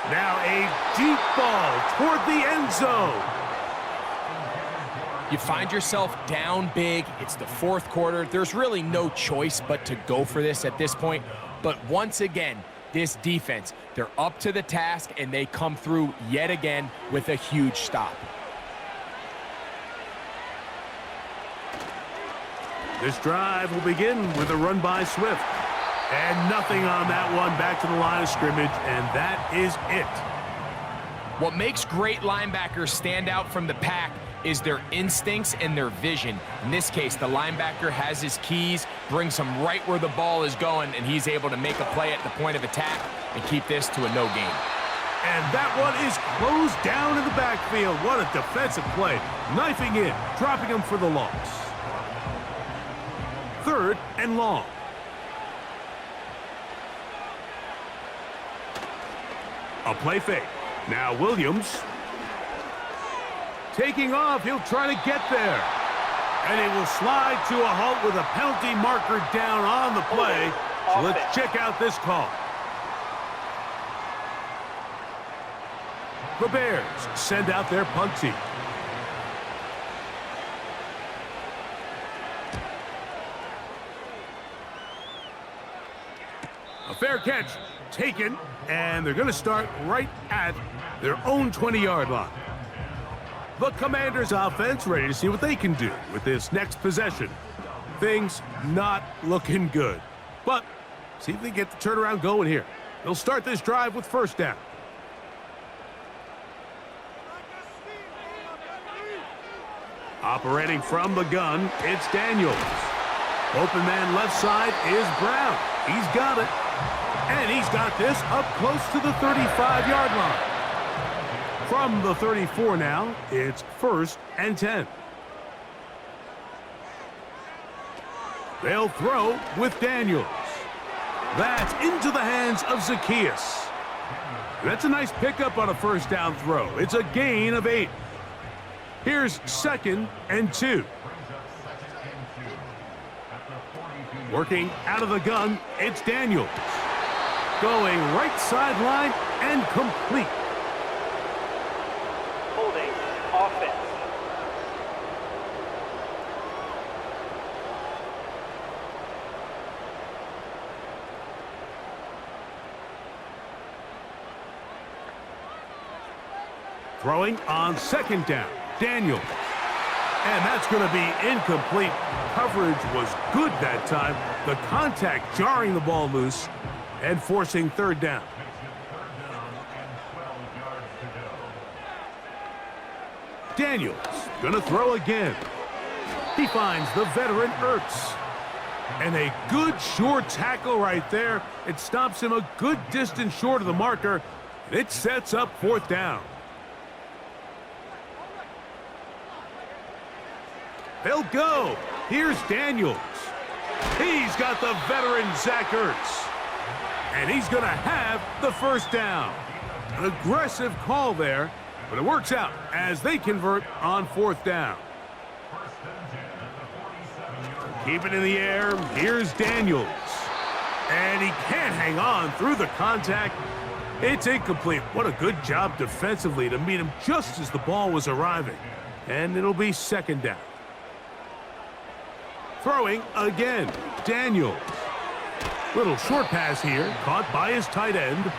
Now a deep ball toward the end zone. You find yourself down big. It's the 4th quarter. There's really no choice but to go for this at this point. But once again, this defense, they're up to the task, and they come through yet again with a huge stop. This drive will begin with a run by Swift. And nothing on that one, back to the line of scrimmage, and that is it. What makes great linebackers stand out from the pack is their instincts and their vision. In this case, the linebacker has his keys, brings him right where the ball is going, and he's able to make a play at the point of attack and keep this to a no gain. And that one is closed down in the backfield. What a defensive play. Knifing in, dropping him for the loss. 3rd and long. A play fake. Now Williams. Taking off, he'll try to get there. And he will slide to a halt with a penalty marker down on the play. So let's check out this call. The Bears send out their punt team. A fair catch taken, and they're going to start right at their own 20-yard line. The Commanders' offense ready to see what they can do with this next possession. Things not looking good, but see if they get the turnaround going here. They'll start this drive with 1st down. Operating from the gun, it's Daniels. Open man left side is Brown. He's got it. And he's got this up close to the 35-yard line. From the 34 now, it's 1st and 10. They'll throw with Daniels. That's into the hands of Zacchaeus. That's a nice pickup on a 1st down throw. It's a gain of 8. Here's 2nd and 2. Working out of the gun, it's Daniels. Going right sideline and complete. Holding. Offense. Throwing on 2nd down, Daniels. And that's going to be incomplete. Coverage was good that time. The contact jarring the ball loose and forcing 3rd down. Daniels going to throw again. He finds the veteran Ertz. And a good short tackle right there. It stops him a good distance short of the marker. It sets up 4th down. They'll go. Here's Daniels. He's got the veteran Zach Ertz. And he's going to have the 1st down. An aggressive call there, but it works out as they convert on 4th down. Keep it in the air. Here's Daniels. And he can't hang on through the contact. It's incomplete. What a good job defensively to meet him just as the ball was arriving. And it'll be 2nd down. Throwing again, Daniels. Little short pass here, caught by his tight end.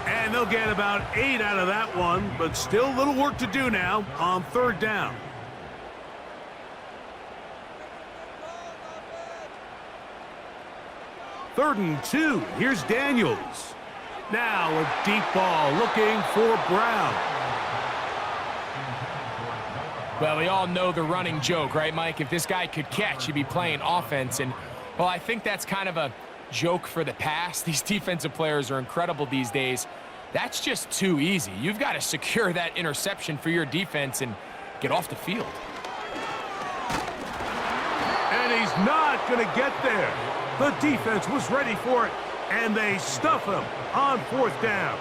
And they'll get about 8 out of that one, but still a little work to do now on 3rd down. 3rd and 2. Here's Daniels. Now a deep ball looking for Brown. Well, we all know the running joke, right, Mike? If this guy could catch, he'd be playing offense. And, well, I think that's kind of a joke for the past. These defensive players are incredible these days. That's just too easy. You've got to secure that interception for your defense and get off the field. And he's not going to get there. The defense was ready for it, and they stuff him on 4th down.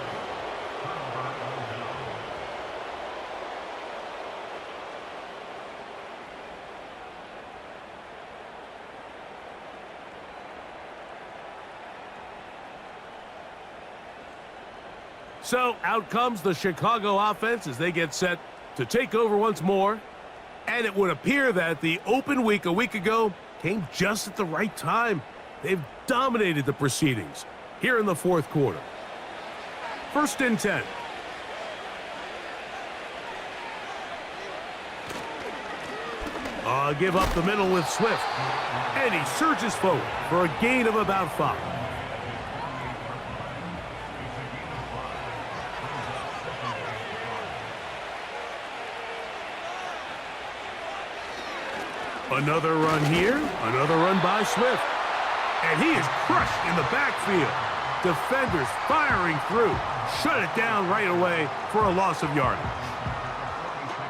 So out comes the Chicago offense as they get set to take over once more. And it would appear that the open week a week ago came just at the right time. They've dominated the proceedings here in the 4th quarter. 1st and 10. Give up the middle with Swift. And he surges forward for a gain of about 5. Another run here, another run by Swift. And he is crushed in the backfield. Defenders firing through. Shut it down right away for a loss of yardage.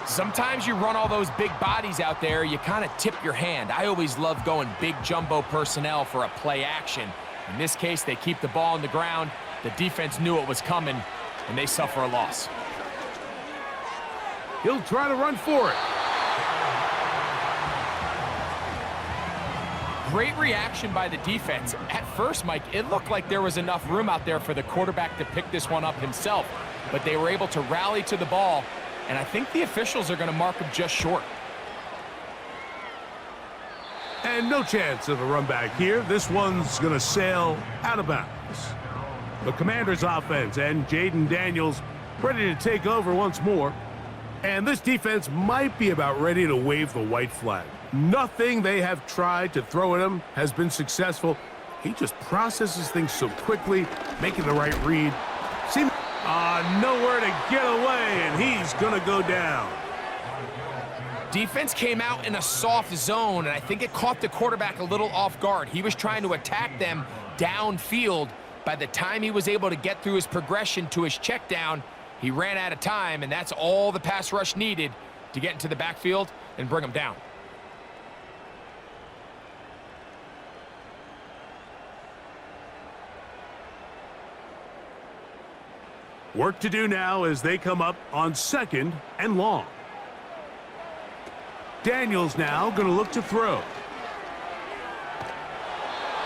Sometimes you run all those big bodies out there, you kind of tip your hand. I always love going big jumbo personnel for a play action. In this case, they keep the ball on the ground. The defense knew it was coming, and they suffer a loss. He'll try to run for it. Great reaction by the defense. At first, Mike, it looked like there was enough room out there for the quarterback to pick this one up himself, but they were able to rally to the ball, and I think the officials are going to mark him just short. And no chance of a run back here. This one's going to sail out of bounds. The Commanders' offense and Jayden Daniels ready to take over once more. And this defense might be about ready to wave the white flag. Nothing they have tried to throw at him has been successful. He just processes things so quickly, making the right read. Nowhere to get away, and he's going to go down. Defense came out in a soft zone, and I think it caught the quarterback a little off guard. He was trying to attack them downfield. By the time he was able to get through his progression to his check down, he ran out of time, and that's all the pass rush needed to get into the backfield and bring him down. Work to do now as they come up on 2nd and long. Daniels now going to look to throw.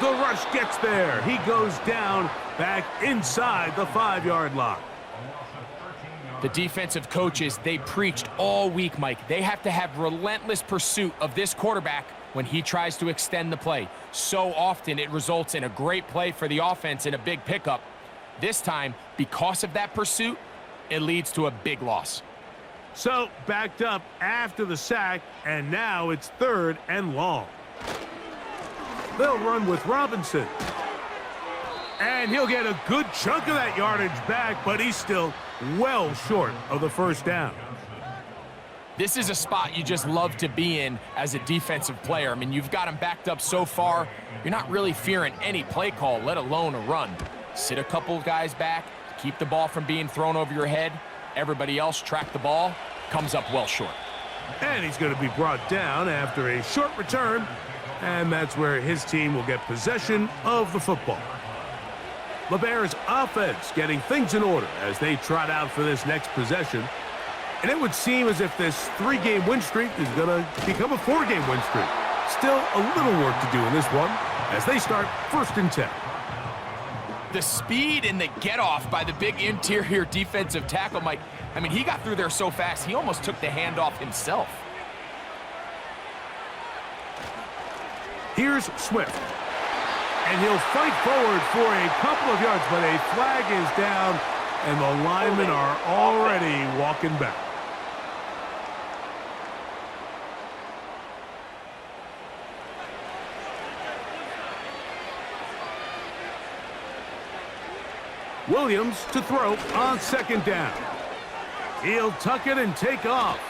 The rush gets there. He goes down back inside the 5-yard line. The defensive coaches, they preached all week, Mike. They have to have relentless pursuit of this quarterback when he tries to extend the play. So often it results in a great play for the offense and a big pickup. This time, because of that pursuit, it leads to a big loss. So, backed up after the sack, and now it's 3rd and long. They'll run with Robinson. And he'll get a good chunk of that yardage back, but he's still well short of the 1st down. This is a spot you just love to be in as a defensive player. I mean, you've got him backed up so far, you're not really fearing any play call, let alone a run. Sit a couple of guys back, keep the ball from being thrown over your head. Everybody else track the ball, comes up well short. And he's going to be brought down after a short return, and that's where his team will get possession of the football. The Bears' offense getting things in order as they trot out for this next possession. And it would seem as if this 3-game win streak is going to become a 4-game win streak. Still a little work to do in this one as they start 1st and 10. The speed and the get-off by the big interior defensive tackle, Mike. I mean, he got through there so fast, he almost took the handoff himself. Here's Swift. And he'll fight forward for a couple of yards, but a flag is down, and the linemen are already walking back. Williams to throw on second down. He'll tuck it and take off.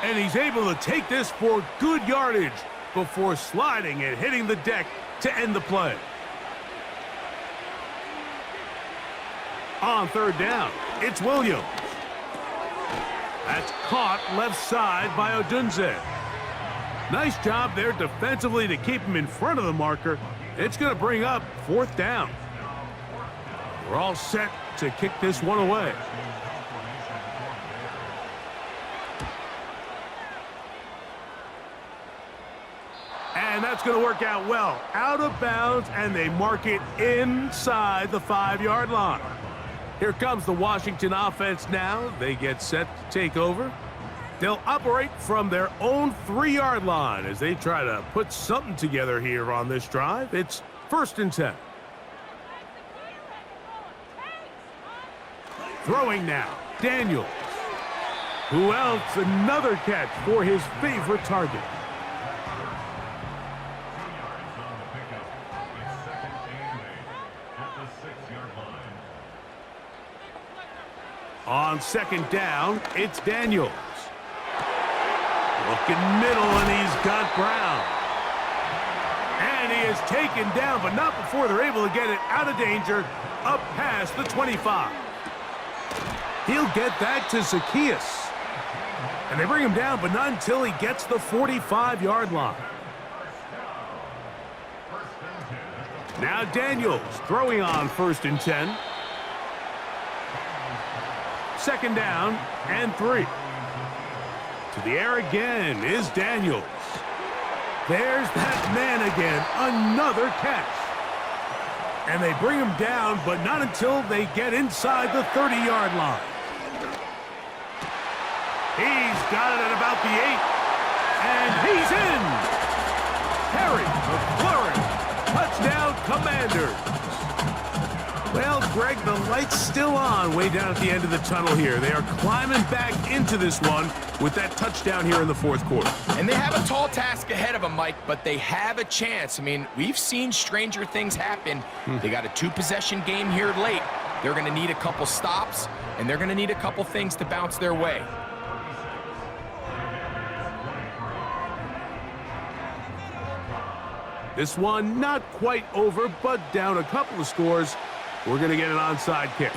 And he's able to take this for good yardage before sliding and hitting the deck to end the play. On third down, it's Williams. That's caught left side by Odunze. Nice job there defensively to keep him in front of the marker. It's going to bring up fourth down. We're all set to kick this one away. And that's going to work out well. Out of bounds, and they mark it inside the 5-yard line. Here comes the Washington offense now. They get set to take over. They'll operate from their own 3-yard line as they try to put something together here on this drive. It's 1st and 10. Throwing now, Daniels. Who else? Another catch for his favorite target. On second down, it's Daniels. Looking middle, and he's got Brown. And he is taken down, but not before they're able to get it out of danger, up past the 25. He'll get that to Zacchaeus. And they bring him down, but not until he gets the 45-yard line. Now Daniels throwing on 1st and 10. Second down and 3. To the air again is Daniels. There's that man again. Another catch. And they bring him down, but not until they get inside the 30-yard line. He's got it at about the 8. And he's in. Harry McLaurin. Touchdown, Commanders. Well, Greg, the light's still on way down at the end of the tunnel here. They are climbing back into this one with that touchdown here in the 4th quarter. And they have a tall task ahead of them, Mike, but they have a chance. I mean, we've seen stranger things happen. They got a 2-possession game here late. They're going to need a couple stops, and they're going to need a couple things to bounce their way. This one not quite over, but down a couple of scores. We're going to get an onside kick.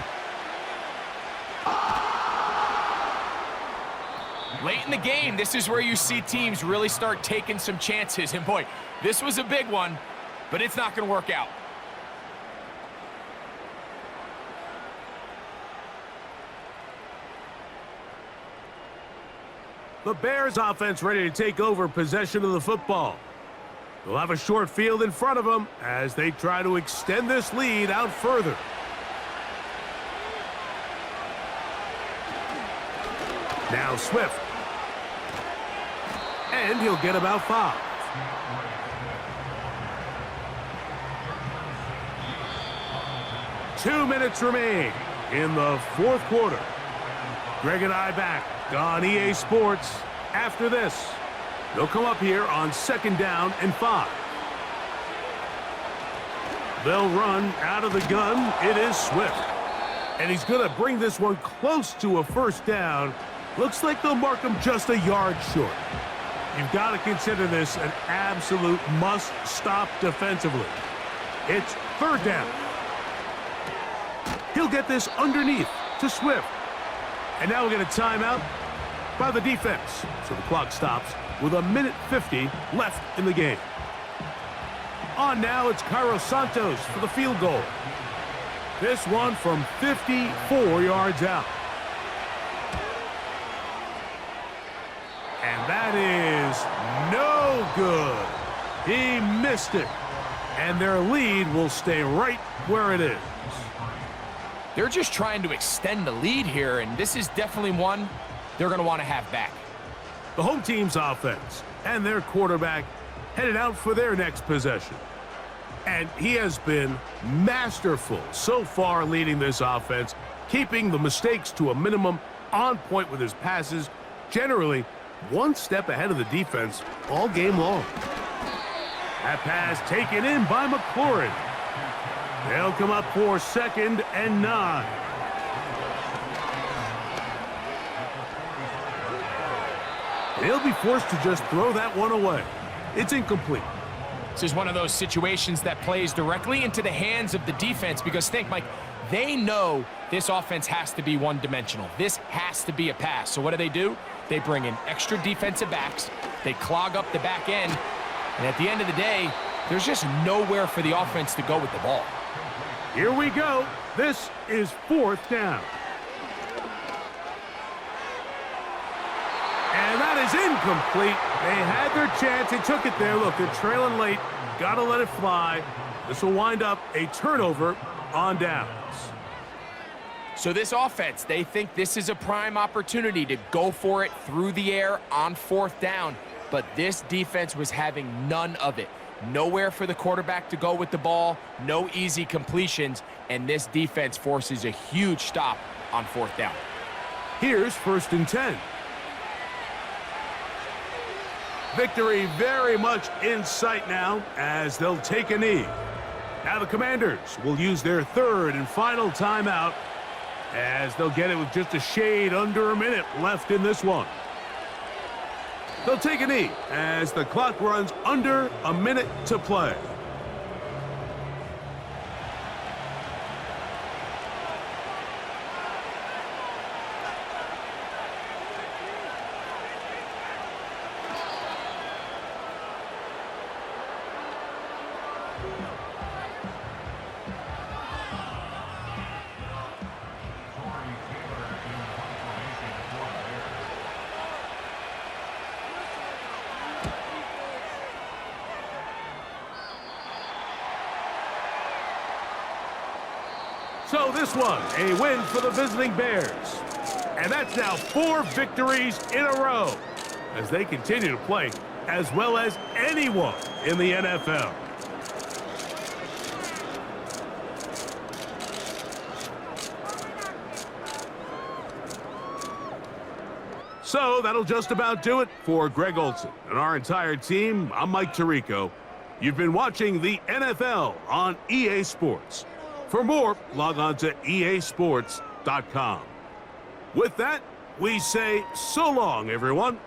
Late in the game, this is where you see teams really start taking some chances. And boy, this was a big one, but it's not going to work out. The Bears offense ready to take over possession of the football. They'll have a short field in front of them as they try to extend this lead out further. Now Swift. And he'll get about 5. Two minutes remain in the 4th quarter. Greg and I back on EA Sports after this. They'll come up here on 2nd down and 5. They'll run out of the gun. It is Swift. And he's going to bring this one close to a 1st down. Looks like they'll mark him just a yard short. You've got to consider this an absolute must-stop defensively. It's 3rd down. He'll get this underneath to Swift. And now we get a timeout by the defense. So the clock stops with 1:50 left in the game. On now, it's Cairo Santos for the field goal. This one from 54 yards out. And that is no good. He missed it. And their lead will stay right where it is. They're just trying to extend the lead here, and this is definitely one they're going to want to have back. The home team's offense and their quarterback headed out for their next possession. And he has been masterful so far leading this offense, keeping the mistakes to a minimum, on point with his passes, generally one step ahead of the defense all game long. That pass taken in by McLaurin. They'll come up for 2nd and 9. They'll be forced to just throw that one away. It's incomplete. This is one of those situations that plays directly into the hands of the defense because think, Mike, they know this offense has to be one-dimensional. This has to be a pass. So what do? They bring in extra defensive backs. They clog up the back end. And at the end of the day, there's just nowhere for the offense to go with the ball. Here we go. This is 4th down. And that is incomplete. They had their chance. They took it there. Look, they're trailing late. Got to let it fly. This will wind up a turnover on downs. So this offense, they think this is a prime opportunity to go for it through the air on 4th down. But this defense was having none of it. Nowhere for the quarterback to go with the ball. No easy completions. And this defense forces a huge stop on 4th down. Here's 1st and 10. Victory very much in sight now as they'll take a knee. Now the Commanders will use their 3rd and final timeout as they'll get it with just a shade under a minute left in this one. They'll take a knee as the clock runs under a minute to play. So this one, a win for the visiting Bears. And that's now 4 victories in a row as they continue to play as well as anyone in the NFL. So that'll just about do it for Greg Olson and our entire team. I'm Mike Tirico. You've been watching the NFL on EA Sports. For more, log on to easports.com. With that, we say so long, everyone.